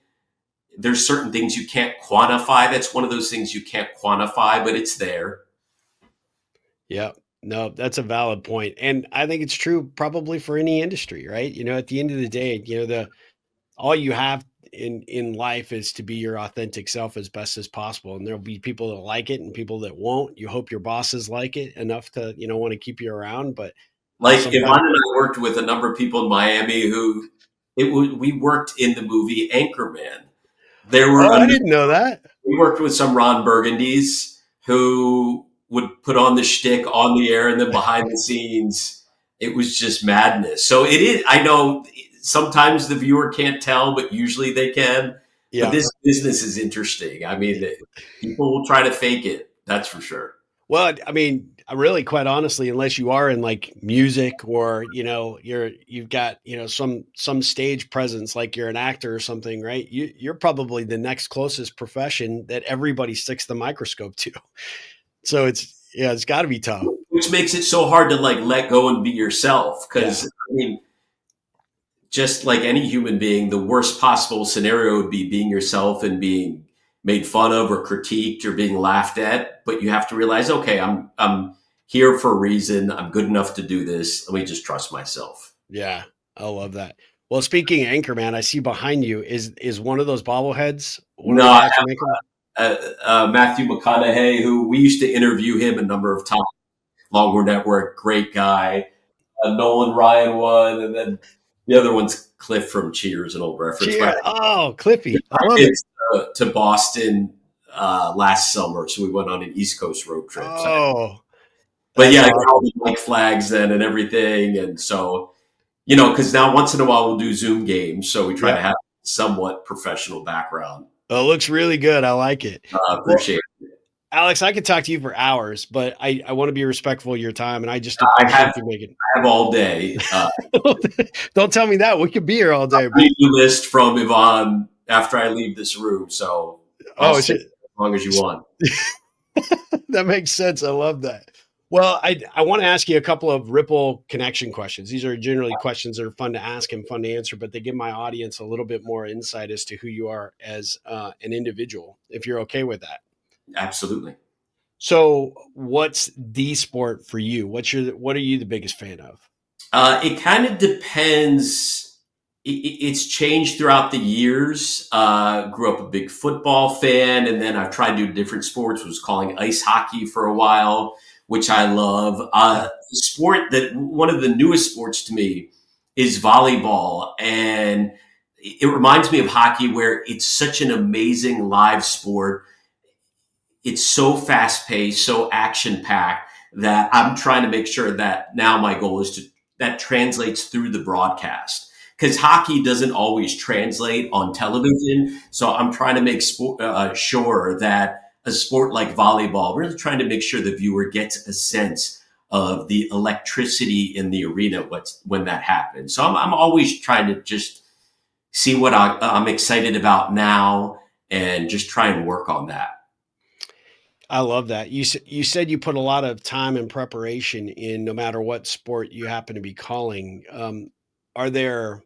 there's certain things you can't quantify. That's one of those things you can't quantify, but it's there. Yeah. No, that's a valid point. And I think it's true probably for any industry, right? At the end of the day, the all you have in life is to be your authentic self as best as possible. And there'll be people that like it and people that won't. You hope your bosses like it enough to, want to keep you around, but Like Yvonne sometimes and I worked with a number of people in Miami who we worked in the movie Anchorman. There were Oh, a I didn't know that. We worked with some Ron Burgundies who would put on the shtick on the air, and then behind the scenes, it was just madness. So it is. I know sometimes the viewer can't tell, but usually they can. But Yeah. this business is interesting. I mean, people will try to fake it. That's for sure. Well, I mean, really, quite honestly, unless you are in like music or you've got some stage presence, like you're an actor or something, right? You're probably the next closest profession that everybody sticks the microscope to. So it's got to be tough. Which makes it so hard to like let go and be yourself. Yeah, Because I mean, just like any human being, the worst possible scenario would be being yourself and being made fun of or critiqued or being laughed at. But you have to realize, okay, I'm here for a reason. I'm good enough to do this. Let me just trust myself. Yeah, I love that. Well, speaking of Anchorman, I see behind you is one of those bobbleheads, one of No, the I guys from Anchorman. Matthew McConaughey, who we used to interview him a number of times. Longhorn Network, great guy. Nolan Ryan one, and then the other one's Cliff from Cheers, an old reference. But Cheer! Oh, Cliffy, I love it. it's to Boston last summer, so we went on an East Coast road trip. So, Oh, but that's yeah, I got all awesome. the mic flags then and everything, and so because now once in a while we'll do Zoom games, so we try to Yep. have somewhat professional background. Oh, it looks really good. I like it. Well, Appreciate Alex, I could talk to you for hours, but I want to be respectful of your time, and I just I appreciate have you making. I have all day. Don't tell me that. We could be here all day, but Read the list from Yvonne after I leave this room, so I'll oh, stay as long as you want. that makes sense. I love that. Well, I want to ask you a couple of Ripple connection questions. These are generally questions that are fun to ask and fun to answer, but they give my audience a little bit more insight as to who you are as an individual, if you're okay with that. Absolutely. So, what's the sport for you? What are you the biggest fan of? It kind of depends. It's changed throughout the years. Grew up a big football fan, and then I've tried to do different sports. Was calling ice hockey for a while, which I love. The sport that one of the newest sports to me is volleyball, and it reminds me of hockey, where it's such an amazing live sport. It's so fast paced, so action packed that I'm trying to make sure that now my goal is to that translates through the broadcast because hockey doesn't always translate on television. So I'm trying to make sure that a sport like volleyball, really trying to make sure the viewer gets a sense of the electricity in the arena when that happens. So I'm always trying to just see what I'm excited about now and just try and work on that. I love that. You said you put a lot of time and preparation in, no matter what sport you happen to be calling. Are there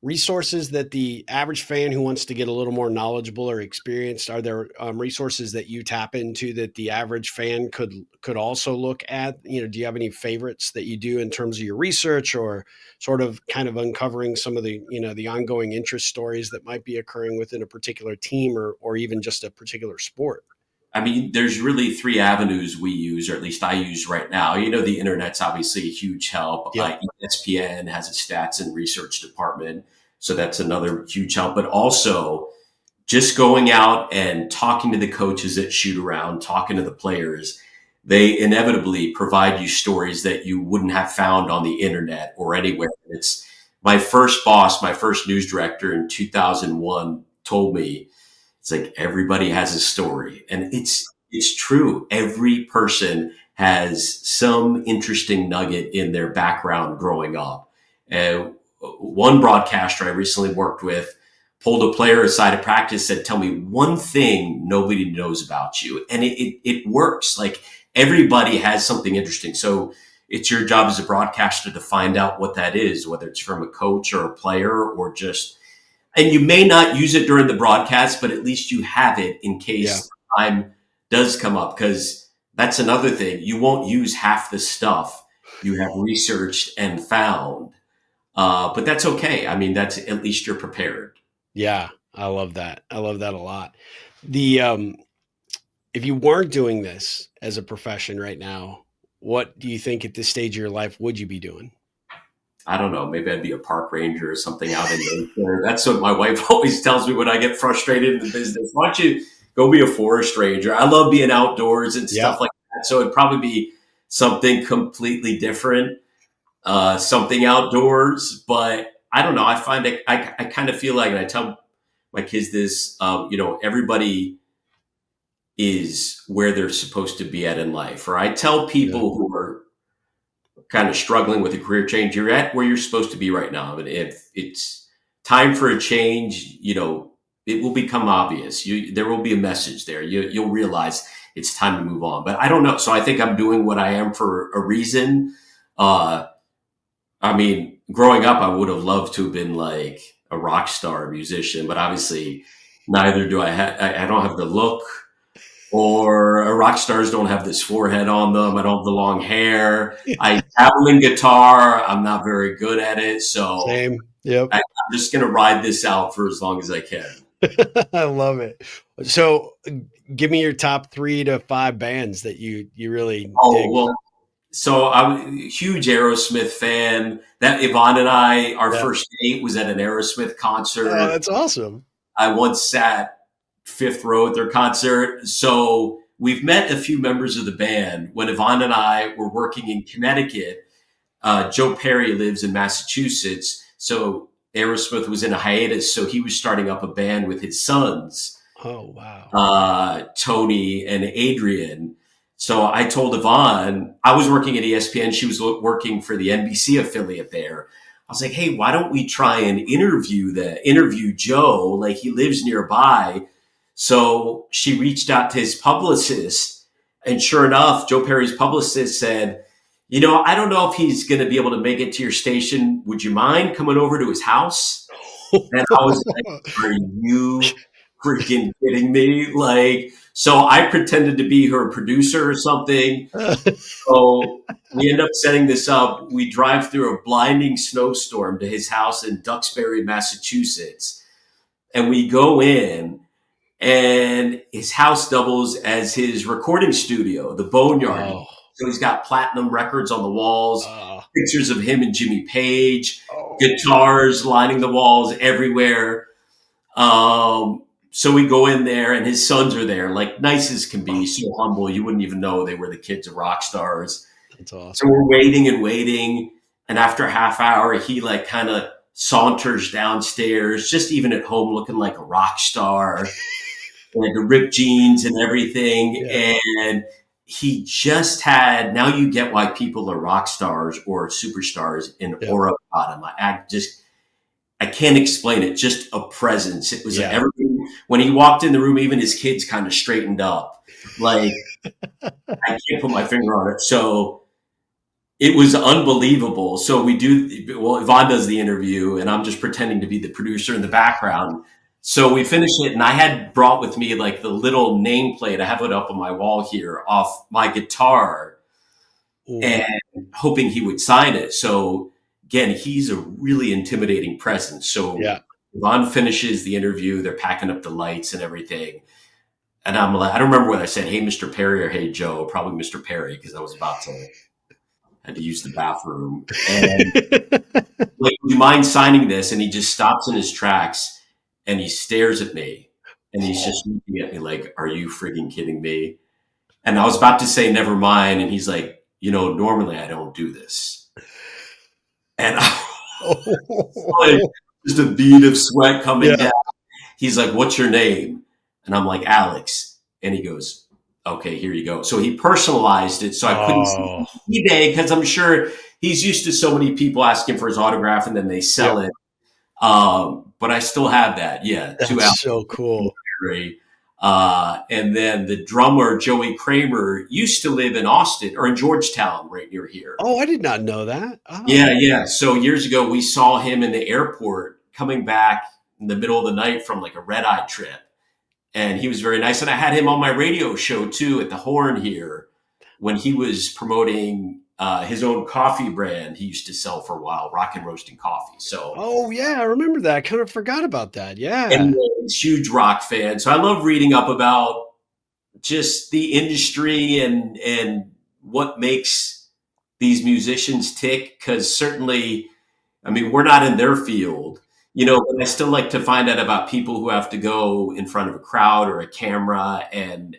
resources that the average fan who wants to get a little more knowledgeable or experienced, are there resources that you tap into that the average fan could also look at? Do you have any favorites that you do in terms of your research, or sort of kind of uncovering some of the the ongoing interest stories that might be occurring within a particular team, or even just a particular sport? I mean, there's really three avenues we use, or at least I use right now. The internet's obviously a huge help. Yep. ESPN has a stats and research department, so that's another huge help. But also, just going out and talking to the coaches that shoot around, talking to the players, they inevitably provide you stories that you wouldn't have found on the internet or anywhere. It's my first boss, my first news director in 2001 told me, it's like everybody has a story, and it's true. Every person has some interesting nugget in their background growing up. And one broadcaster I recently worked with pulled a player aside at practice, said, "Tell me one thing nobody knows about you," and it works. Like everybody has something interesting. So it's your job as a broadcaster to find out what that is, whether it's from a coach or a player or just, and you may not use it during the broadcast, but at least you have it in Yeah. case time does come up. Because that's another thing. You won't use half the stuff you have researched and found. But that's okay. I mean, that's at least you're prepared. Yeah, I love that. I love that a lot. The If you weren't doing this as a profession right now, what do you think at this stage of your life would you be doing? I don't know. Maybe I'd be a park ranger or something out in nature. That's what my wife always tells me when I get frustrated in the business. Why don't you go be a forest ranger? I love being outdoors and Yep. stuff like that. So it'd probably be something completely different, something outdoors. But I don't know. I find it, I kind of feel like, and I tell my kids this, everybody is where they're supposed to be at in life. Or I tell Yeah. people who are kind of struggling with a career change, you're at where you're supposed to be right now. And if it's time for a change, it will become obvious. There will be a message there. You'll realize it's time to move on. But I don't know. So I think I'm doing what I am for a reason. Uh, I mean, growing up, I would have loved to have been like a rock star musician, but obviously Neither do I. I don't have the look, or rock stars don't have this forehead on them. I don't have the long hair. I dabble in guitar. I'm not very good at it, so Same. Yep. I'm just gonna ride this out for as long as I can. I love it. So, give me your top 3 to 5 bands that you really Oh dig. well, so I'm a huge Aerosmith fan. That Yvonne and I, our Yeah. first date was at an Aerosmith Oh, concert. that's awesome. I once sat fifth row at their concert. So we've met a few members of the band. When Yvonne and I were working in Connecticut, Joe Perry lives in Massachusetts. So Aerosmith was in a hiatus. So he was starting up a band with his sons, Oh, wow. Tony and Adrian. So I told Yvonne, I was working at ESPN. She was working for the NBC affiliate there. I was like, hey, why don't we try and interview Joe? Like he lives nearby. So she reached out to his publicist. And sure enough, Joe Perry's publicist said, I don't know if he's going to be able to make it to your station. Would you mind coming over to his house? And I was like, are you freaking kidding me? Like, so I pretended to be her producer or something. So we end up setting this up. We drive through a blinding snowstorm to his house in Duxbury, Massachusetts. And we go in, and his house doubles as his recording studio, the Boneyard. Oh, So he's got platinum records on the walls, uh, pictures of him and Jimmy Page, oh, guitars lining the walls everywhere. So we go in there, and his sons are there, like nice as can be, so humble. You wouldn't even know they were the kids of rock stars. that's So awesome. we're waiting and waiting. And after a half hour, he like kind of saunters downstairs, just even at home looking like a rock star, and the ripped jeans and everything. Yeah, And he just had, now you get why people are rock stars or superstars, in yeah, aura about him. I can't explain it. Just a presence. It was like yeah. everything. When he walked in the room, even his kids kind of straightened up. Like I can't put my finger on it. So it was unbelievable. So we do, well, Yvonne does the interview and I'm just pretending to be the producer in the background. So we finish it, and I had brought with me like the little nameplate. I have it up on my wall here off my guitar, Ooh, and hoping he would sign it. So again, he's a really intimidating presence. So yeah. Yvonne finishes the interview. They're packing up the lights and everything. And I'm like, I don't remember what I said. Hey, Mr. Perry, or hey, Joe, probably Mr. Perry, because I was about to, had to use the bathroom. And like, would you mind signing this? And he just stops in his tracks and he stares at me, and he's just looking at me like, are you frigging kidding me? And I was about to say, never mind. And he's like, normally I don't do this. And I was like, Oh, just a bead of sweat coming yeah. down. He's like, what's your name? And I'm like, Alex. And he goes, okay, here you go. So he personalized it. So I couldn't see Oh, eBay, because I'm sure he's used to so many people asking for his autograph and then they yep. sell it. But I still have that. Yeah. 2 hours. That's so cool. And then the drummer, Joey Kramer, used to live in Austin or in Georgetown, right near here. Oh, I did not know that. Yeah, Oh, yeah. So years ago, we saw him in the airport coming back in the middle of the night from like a red eye trip. And he was very nice. And I had him on my radio show too at the Horn here when he was promoting his own coffee brand he used to sell for a while, Rock and Roasting Coffee. So oh, yeah. I remember that. I kind of forgot about that. Yeah. anyways, huge rock fan. So I love reading up about just the industry and what makes these musicians tick. Because certainly, I mean, we're not in their field, but I still like to find out about people who have to go in front of a crowd or a camera, and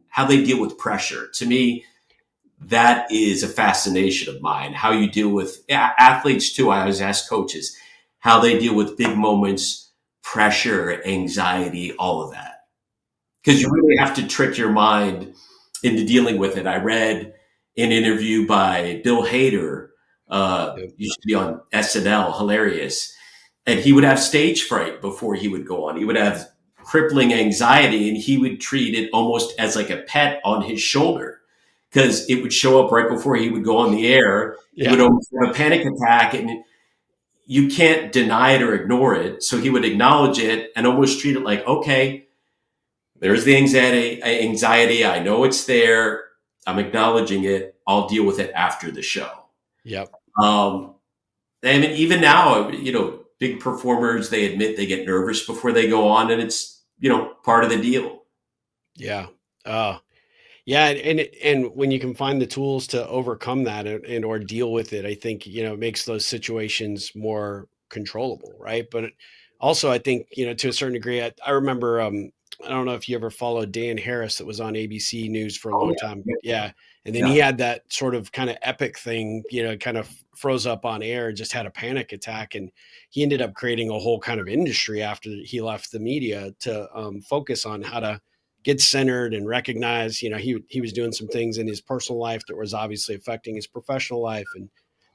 how they deal with pressure. To me, that is a fascination of mine. How you deal with athletes too. I always ask coaches how they deal with big moments, pressure, anxiety, all of that, because you really have to trick your mind into dealing with it. I read an interview by Bill Hader, Yep. used to be on SNL, hilarious, and he would have stage fright before he would go on. He would have crippling anxiety, and he would treat it almost as like a pet on his shoulder, because it would show up right before he would go on the air. He would Yeah. almost have a panic attack, and you can't deny it or ignore it. So he would acknowledge it and almost treat it like, okay, there's the anxiety. I know it's there. I'm acknowledging it. I'll deal with it after the show. Yep. Um, and even now, big performers, they admit they get nervous before they go on, and it's, part of the deal. Yeah. Yeah, and when you can find the tools to overcome that and or deal with it, I think, it makes those situations more controllable, right? But also, I think, to a certain degree, I remember, I don't know if you ever followed Dan Harris that was on ABC News for a Oh long yeah, time. yeah, Yeah. And then yeah. he had that sort of kind of epic thing, kind of froze up on air, just had a panic attack. And he ended up creating a whole kind of industry after he left the media to focus on how to get centered and recognize, he was doing some things in his personal life that was obviously affecting his professional life and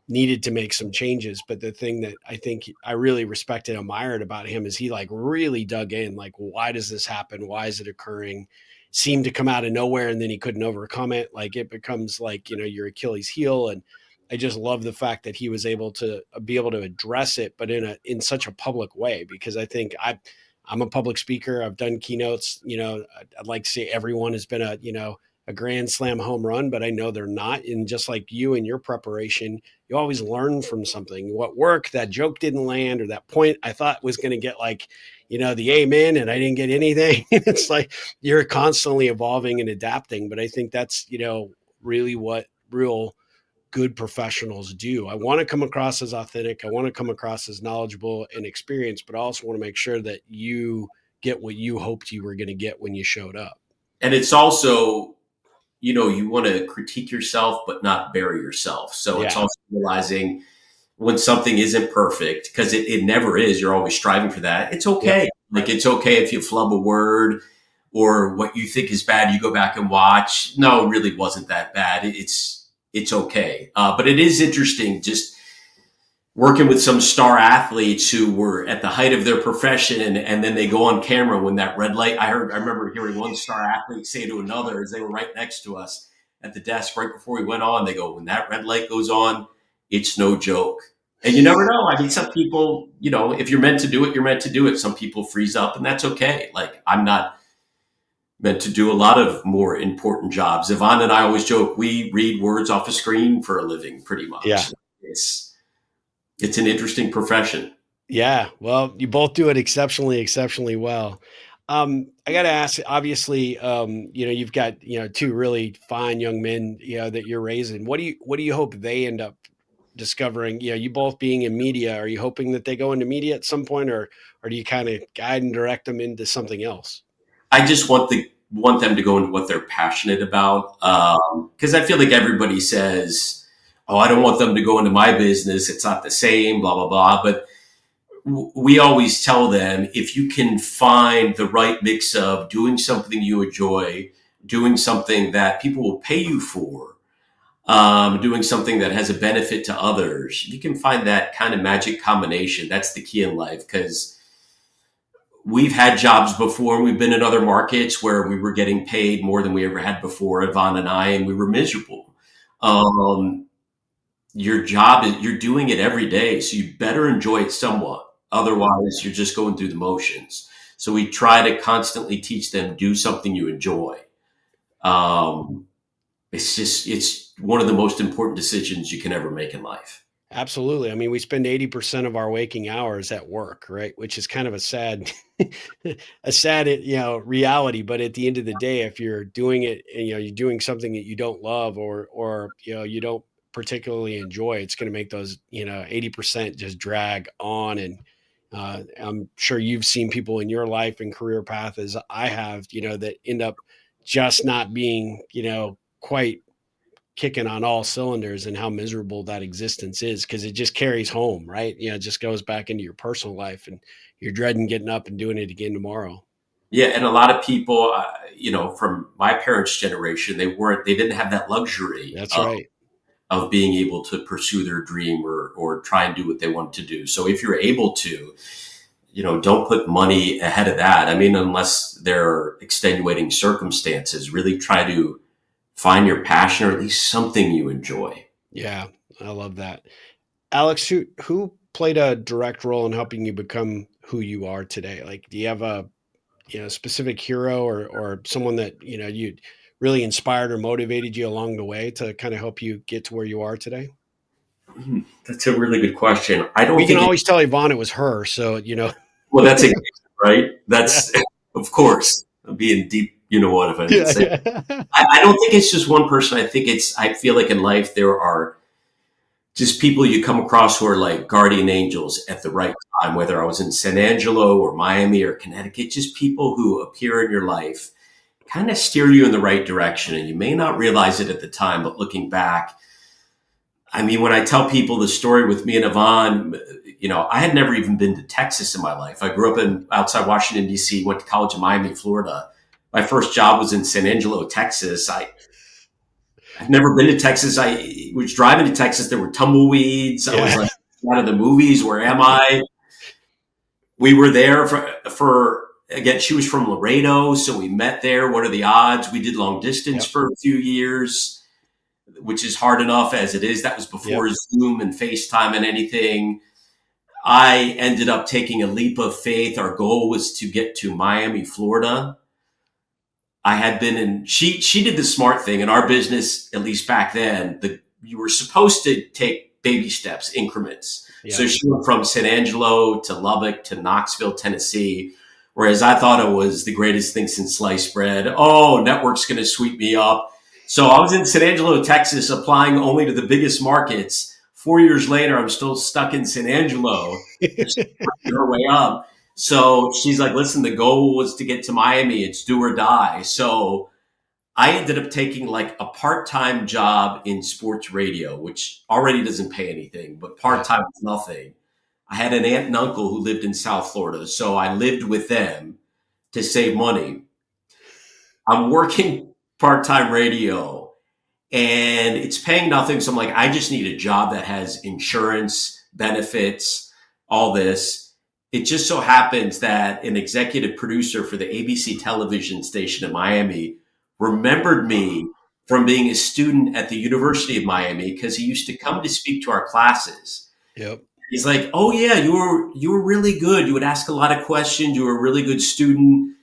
needed to make some changes. But the thing that I think I really respected and admired about him is he like really dug in, like, why does this happen? Why is it occurring? Seemed to come out of nowhere and then he couldn't overcome it. Like it becomes like, your Achilles heel. And I just love the fact that he was able to be able to address it, but in such a public way, because I think I'm a public speaker. I've done keynotes. I'd like to say everyone has been a grand slam home run, but I know they're not. And just like you and your preparation, you always learn from something. What worked, that joke didn't land, or that point I thought was going to get like, the amen and I didn't get anything. It's like you're constantly evolving and adapting. But I think that's, really what real good professionals do. I want to come across as authentic. I want to come across as knowledgeable and experienced, but I also want to make sure that you get what you hoped you were going to get when you showed up. And it's also, you want to critique yourself, but not bury yourself. So it's Yeah. also realizing when something isn't perfect, because it never is. You're always striving for that. It's Yep. okay. Like, it's okay if you flub a word or what you think is bad, you go back and watch. No, it really wasn't that bad. It's okay. But it is interesting just working with some star athletes who were at the height of their profession, and then they go on camera when that red light. I remember hearing one star athlete say to another as they were right next to us at the desk right before we went on, they go, when that red light goes on, it's no joke. And you never know. I mean, some people, if you're meant to do it, you're meant to do it. Some people freeze up, and that's okay. Like, I'm not meant to do a lot of more important jobs. Yvonne and I always joke, we read words off a screen for a living, pretty Yeah. much. It's an interesting profession. Yeah. Well, you both do it exceptionally, exceptionally well. I got to ask, obviously, you've got, two really fine young men, that you're raising. What do you hope they end up discovering? You both being in media, are you hoping that they go into media at some point, or do you kind of guide and direct them into something else? I just want them to go into what they're passionate about, because I feel like everybody says, "Oh, I don't want them to go into my business. It's not the same." Blah blah blah. But we always tell them, if you can find the right mix of doing something you enjoy, doing something that people will pay you for, doing something that has a benefit to others, you can find that kind of magic combination. That's the key in life, because we've had jobs before. We've been in other markets where we were getting paid more than we ever had before, Yvonne and I, and we were miserable. Um, your job is, you're doing it every day, so you better enjoy it somewhat. Otherwise, you're just going through the motions. So we try to constantly teach them, do something you enjoy. Um, it's one of the most important decisions you can ever make in life. Absolutely. I mean, we spend 80% of our waking hours at work, right? Which is kind of a sad, a sad, reality. But at the end of the day, if you're doing it and, you're doing something that you don't love or, you don't particularly enjoy, it's going to make those, 80% just drag on. And I'm sure you've seen people in your life and career path as I have, that end up just not being, quite kicking on all cylinders and how miserable that existence is because it just carries home, right? It just goes back into your personal life and you're dreading getting up and doing it again tomorrow. Yeah, and a lot of people, from my parents' generation, they didn't have that luxury That's right. of being able to pursue their dream or try and do what they want to do. So if you're able to, don't put money ahead of that. I mean, unless there are extenuating circumstances, really try to find your passion or at least something you enjoy. Yeah, I love that. Alex, who played a direct role in helping you become who you are today? Like, do you have a specific hero or someone that you really inspired or motivated you along the way to kind of help you get to where you are today? That's a really good question. I don't We can think always tell Yvonne it was her, so well, that's exactly right. Yeah, That's, of course, I'm being deep, you know what, if I didn't yeah, say. yeah, I don't think it's just one person. I feel like in life there are just people you come across who are like guardian angels at the right time, whether I was in San Angelo or Miami or Connecticut, just people who appear in your life, kind of steer you in the right direction. And you may not realize it at the time, but looking back, I mean, when I tell people the story with me and Yvonne, I had never even been to Texas in my life. I grew up in outside Washington, D.C., went to college in Miami, Florida. My first job was in San Angelo, Texas. I've never been to Texas. I was driving to Texas. There were tumbleweeds. I was yeah, like, out of the movies. Where am I? We were there for again, she was from Laredo. So we met there. What are the odds? We did long distance yep, for a few years, which is hard enough as it is. That was yep. before Zoom and FaceTime and anything. I ended up taking a leap of faith. Our goal was to get to Miami, Florida. I had been in, she did the smart thing in our business, at least back then. You were supposed to take baby steps, increments. So Yep. she went from San Angelo to Lubbock to Knoxville, Tennessee. Whereas I thought it was the greatest thing since sliced bread. Oh, network's going to sweep me up. So I was in San Angelo, Texas, applying only to the biggest markets. 4 years later, I'm still stuck in San Angelo, just working her way up. So she's like, listen, the goal was to get to Miami. It's do or die. So I ended up taking like a part-time job in sports radio, which already doesn't pay anything, but Yep. part-time is nothing. I had an aunt and uncle who lived in South Florida. So I lived with them to save money. I'm working part-time radio and it's paying nothing. So I'm like, I just need a job that has insurance, benefits, all this. It just so happens that an executive producer for the ABC television station in Miami remembered me from being a student at the University of Miami because he used to come to speak to our classes. Yep. He's like, "Oh yeah, you were really good. You would ask a lot of questions. You were a really good student."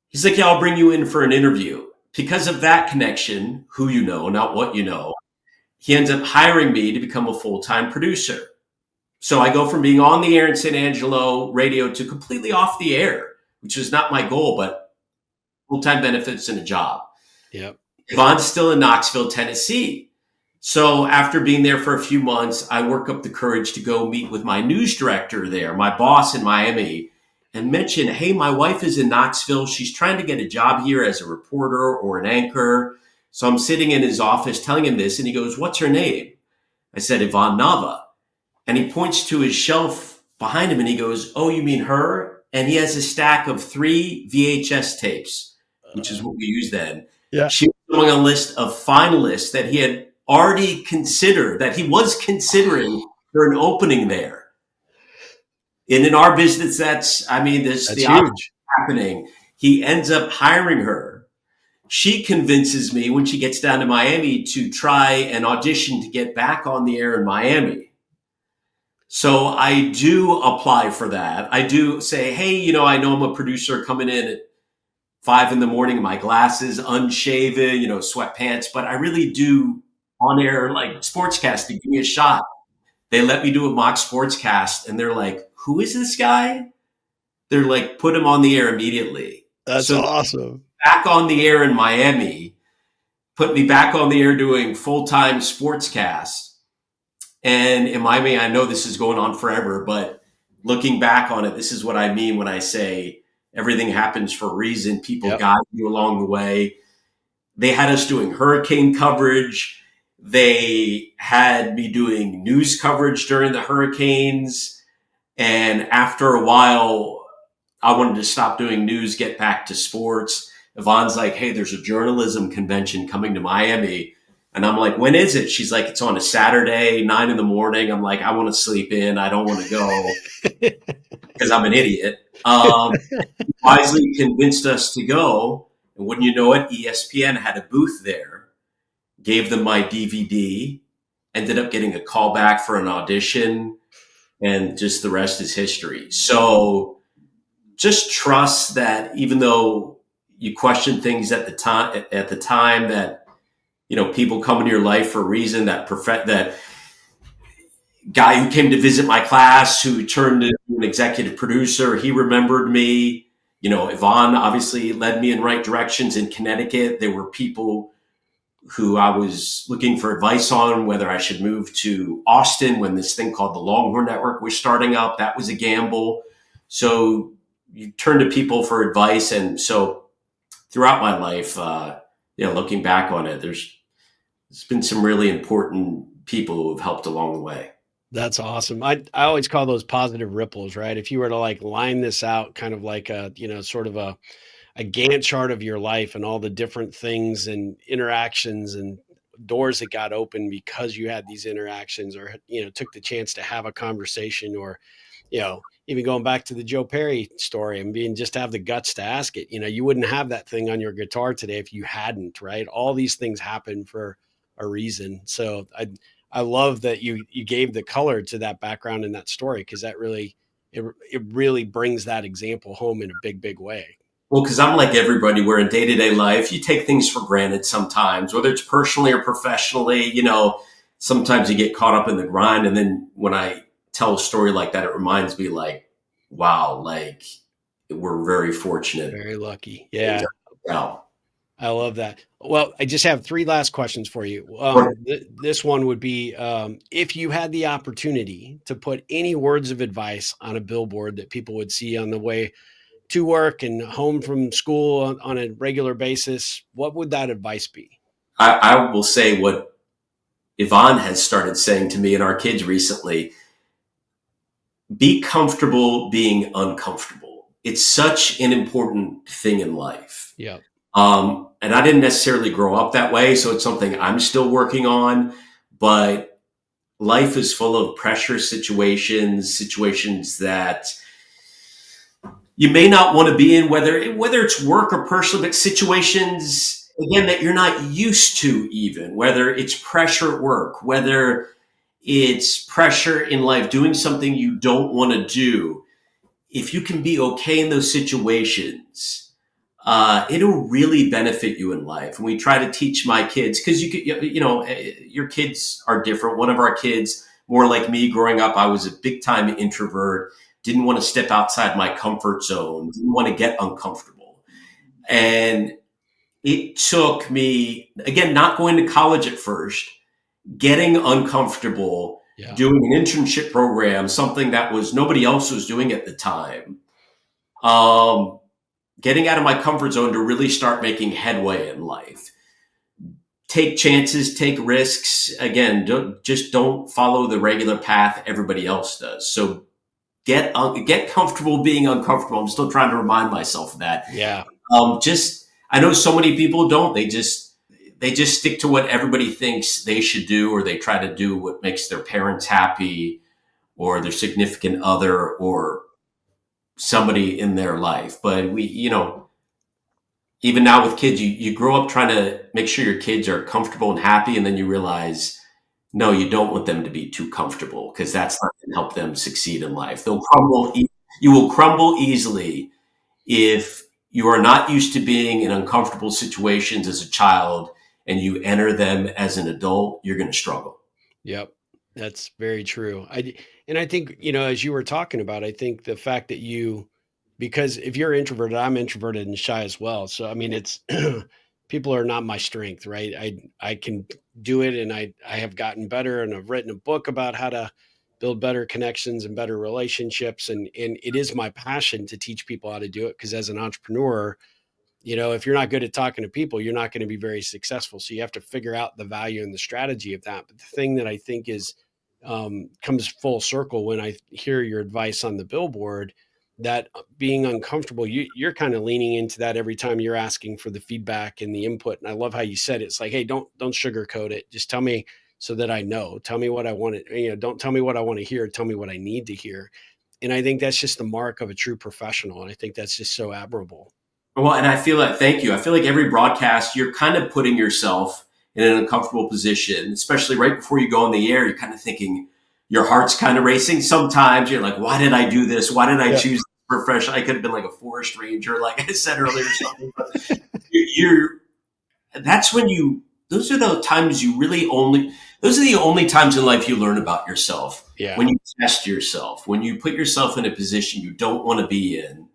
He's like, "Yeah, I'll bring you in for an interview." Because of that connection, who you know, not what you know, he ends up hiring me to become a full-time producer. So I go from being on the air in San Angelo radio to completely off the air, which was not my goal, but full-time benefits and a job. Yep. Yvonne's still in Knoxville, Tennessee. So after being there for a few months, I work up the courage to go meet with my news director there, my boss in Miami, and mention, hey, my wife is in Knoxville. She's trying to get a job here as a reporter or an anchor. So I'm sitting in his office telling him this, and he goes, what's her name? I said, Yvonne Nava. And he points to his shelf behind him and he goes, oh, you mean her? And he has a stack of 3 VHS tapes, which is what we use then. Yeah. She was among a list of finalists that he had already considered, that he was considering for an opening there. And in our business, that's the opposite Huge. happening. He ends up hiring her. She convinces me when she gets down to Miami to try an audition to get back on the air in Miami. So I do apply for that. I do say, hey, I know I'm a producer coming in at 5 a.m, my glasses, unshaven, sweatpants, but I really do on air, like sportscasting, give me a shot. They let me do a mock sportscast and they're like, who is this guy? They're like, put him on the air immediately. That's So awesome. back on the air in Miami, put me back on the air doing full-time sportscasts. And in Miami, I know this is going on forever, but looking back on it, this is what I mean when I say everything happens for a reason. People Yep. guide you along the way. They had us doing hurricane coverage. They had me doing news coverage during the hurricanes. And after a while, I wanted to stop doing news, get back to sports. Yvonne's like, hey, there's a journalism convention coming to Miami. And I'm like, when is it? She's like, it's on a Saturday, 9 a.m. I'm like, I want to sleep in. I don't want to go because I'm an idiot. Wisely convinced us to go. And wouldn't you know it, ESPN had a booth there, gave them my DVD, ended up getting a call back for an audition. and just the rest is history. So just trust that even though you question things at the time that, people come into your life for a reason, that guy who came to visit my class who turned into an executive producer, he remembered me. Yvonne obviously led me in right directions in Connecticut. There were people who I was looking for advice on whether I should move to Austin when this thing called the Longhorn Network was starting up. That was a gamble. So you turn to people for advice. And so throughout my life, looking back on it, there's been some really important people who have helped along the way. That's awesome. I always call those positive ripples, right? If you were to like line this out kind of like a, sort of a Gantt chart of your life and all the different things and interactions and doors that got open because you had these interactions or, took the chance to have a conversation or, even going back to the Joe Perry story and being just to have the guts to ask it, you wouldn't have that thing on your guitar today if you hadn't, right? All these things happen for a reason. So I love that you gave the color to that background and that story because that really it really brings that example home in a big way. Well, because I'm like everybody, where in day to day life, you take things for granted sometimes, whether it's personally or professionally. Sometimes you get caught up in the grind. And then when I tell a story like that, it reminds me, like, wow, like we're very fortunate. Very lucky. Yeah. Wow. I love that. Well, I just have three last questions for you. This one would be if you had the opportunity to put any words of advice on a billboard that people would see on the way to work and home from school on a regular basis, what would that advice be? I will say what Yvonne has started saying to me and our kids recently: be comfortable being uncomfortable. It's such an important thing in life. Yeah. And I didn't necessarily grow up that way, so it's something I'm still working on. But life is full of pressure situations that you may not want to be in, whether it's work or personal, but situations again that you're not used to, even whether it's pressure at work, whether it's pressure in life, doing something you don't want to do. If you can be okay in those situations, it'll really benefit you in life. And we try to teach my kids, because your kids are different. One of our kids, more like me growing up, I was a big time introvert, didn't want to step outside my comfort zone, didn't want to get uncomfortable. And it took me, again, not going to college at first, getting uncomfortable, doing an internship program, something that was nobody else was doing at the time. Getting out of my comfort zone to really start making headway in life. Take chances, take risks. Again, don't follow the regular path everybody else does. So get comfortable being uncomfortable. I'm still trying to remind myself of that. Yeah. I know so many people don't. They just stick to what everybody thinks they should do, or they try to do what makes their parents happy or their significant other or somebody in their life. But even now with kids, you grow up trying to make sure your kids are comfortable and happy. And then you realize, no, you don't want them to be too comfortable, because that's not going to help them succeed in life. They'll crumble. You will crumble easily if you are not used to being in uncomfortable situations as a child and you enter them as an adult. You're going to struggle. Yep. That's very true. I think, as you were talking about, I think the fact that because if you're introverted, I'm introverted and shy as well. So, I mean, it's people are not my strength, right? I can do it, and I have gotten better, and I've written a book about how to build better connections and better relationships. And it is my passion to teach people how to do it. Cause as an entrepreneur, if you're not good at talking to people, you're not going to be very successful. So you have to figure out the value and the strategy of that. But the thing that I think is comes full circle when I hear your advice on the billboard, that being uncomfortable, you're kind of leaning into that every time you're asking for the feedback and the input. And I love how you said it. It's like, hey, don't sugarcoat it. Just tell me so that I know. Tell me what I want to, don't tell me what I want to hear. Tell me what I need to hear. And I think that's just the mark of a true professional. And I think that's just so admirable. Well, and I feel like, thank you. I feel like every broadcast, you're kind of putting yourself in an uncomfortable position, especially right before you go on the air. You're kind of thinking, your heart's kind of racing. Sometimes you're like, why did I do this? Why did I Yeah. choose this profession? I could have been like a forest ranger, like I said earlier, or something. But you're that's when you those are the times you really only those are the only times in life you learn about yourself. Yeah. When you test yourself, when you put yourself in a position you don't want to be in,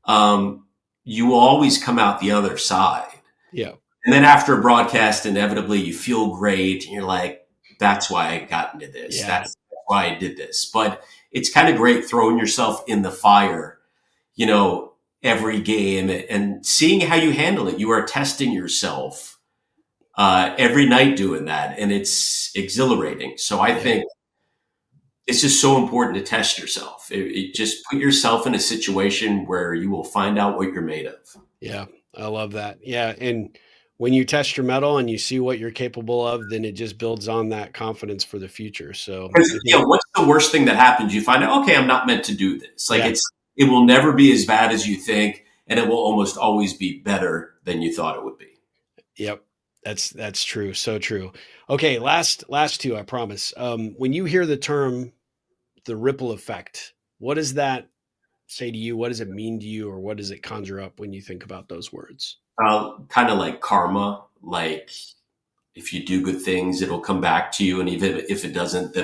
um, you will always come out the other side. Yeah. And then after a broadcast, inevitably you feel great and you're like, that's why I got into this. Yeah. That's why I did this. But it's kind of great throwing yourself in the fire, you know, every game and seeing how you handle it. You are testing yourself every night doing that, and it's exhilarating. So I Yeah. think it's just so important to test yourself. It just put yourself in a situation where you will find out what you're made of. Yeah. I love that. Yeah. And when you test your metal and you see what you're capable of, then it just builds on that confidence for the future. So Because I you think, know, what's the worst thing that happens? You find out, okay, I'm not meant to do this. Like yeah. it will never be as bad as you think, and it will almost always be better than you thought it would be. Yep. That's true. So true. Okay. Last two, I promise. When you hear the term, the ripple effect, what does that say to you? What does it mean to you? Or what does it conjure up when you think about those words? Kind of like karma, like if you do good things, it'll come back to you, and even if it doesn't,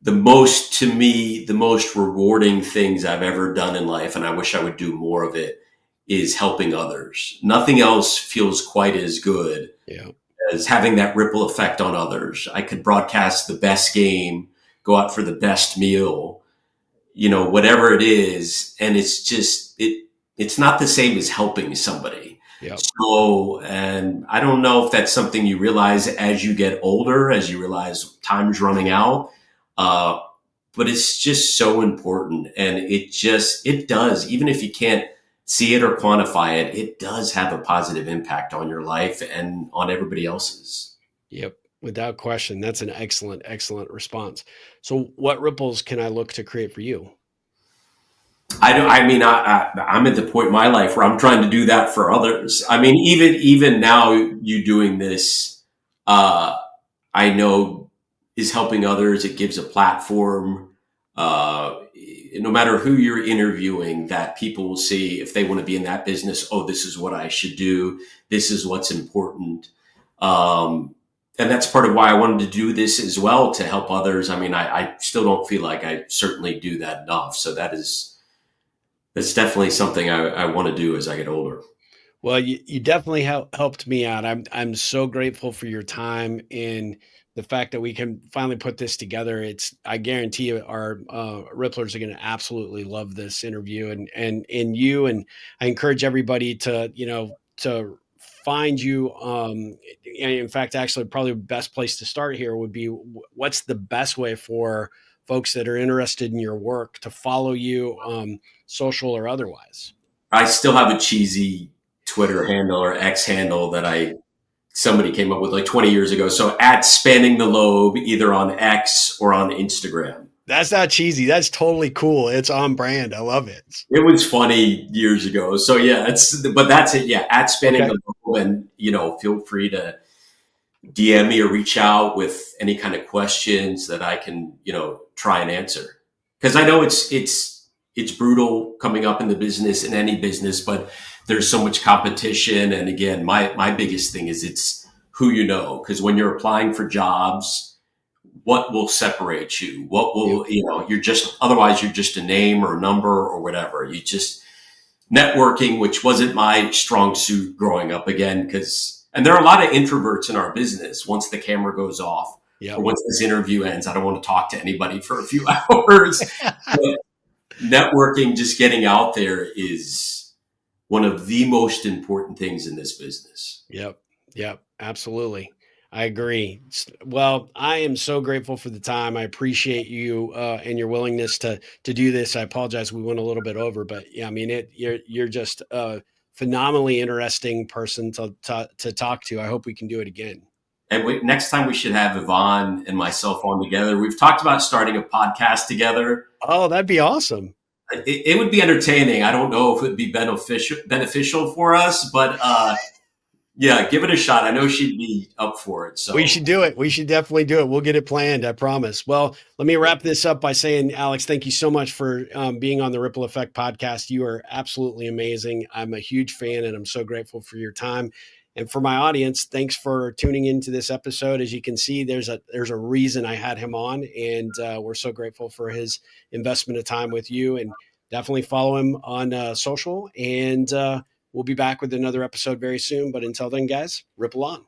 the most to me, the most rewarding things I've ever done in life, and I wish I would do more of it, is helping others. Nothing else feels quite as good Yeah. as having that ripple effect on others. I could broadcast the best game, go out for the best meal, you know, whatever it is, and it's not the same as helping somebody. Yep. So, and I don't know if that's something you realize as you get older, as you realize time's running out. Uh, but it's just so important. And it does, even if you can't see it or quantify it, it does have a positive impact on your life and on everybody else's. Yep. Without question. That's an excellent, excellent response. So what ripples can I look to create for you? I don't. I mean, I'm at the point in my life where I'm trying to do that for others. I mean, even now, you doing this, uh, I know is helping others. It gives a platform. No matter who you're interviewing, that people will see if they want to be in that business. Oh, this is what I should do. This is what's important. And that's part of why I wanted to do this as well, to help others. I mean, I still don't feel like I certainly do that enough. So that's definitely something I want to do as I get older. Well, you definitely helped me out. I'm so grateful for your time and the fact that we can finally put this together. It's I guarantee you our Ripplers are going to absolutely love this interview and you and I encourage everybody to to find you. And in fact, actually, probably the best place to start here would be what's the best way for folks that are interested in your work to follow you, social or otherwise. I still have a cheesy Twitter handle or X handle that I somebody came up with like 20 years ago. So at Spanning the Lobe, either on X or on Instagram. That's not cheesy. That's totally cool. It's on brand. I love it. It was funny years ago. So yeah, but that's it. Yeah, at Spanning Okay. the Lobe, and feel free to DM me or reach out with any kind of questions that I can, try and answer. Because I know it's brutal coming up in the business, in any business, but there's so much competition. And again, my biggest thing is it's who you know. Because when you're applying for jobs, what will separate you? What Yep. will, you're just, otherwise you're just a name or a number or whatever. You just, networking, which wasn't my strong suit growing up again, and there are a lot of introverts in our business. Once the camera goes off or Yep. once this interview ends, I don't want to talk to anybody for a few hours. But networking, just getting out there, is one of the most important things in this business. Yep. Yep. Absolutely. I agree. Well, I am so grateful for the time. I appreciate you and your willingness to do this. I apologize we went a little bit over, but yeah, I mean you're just a phenomenally interesting person to talk to. I hope we can do it again. And next time we should have Yvonne and myself on together. We've talked about starting a podcast together. Oh, that'd be awesome. It would be entertaining. I don't know if it would be beneficial for us, but Yeah, give it a shot. I know she'd be up for it. We So should do it. We should definitely do it. We'll get it planned. I promise. Well, let me yeah. wrap this up by saying, Alex, thank you so much for being on the Ripple Effect podcast. You are absolutely amazing. I'm a huge fan, and I'm so grateful for your time. And for my audience, thanks for tuning into this episode. As you can see, there's a reason I had him on, and we're so grateful for his investment of time with you. And definitely follow him on social. And we'll be back with another episode very soon. But until then, guys, ripple on.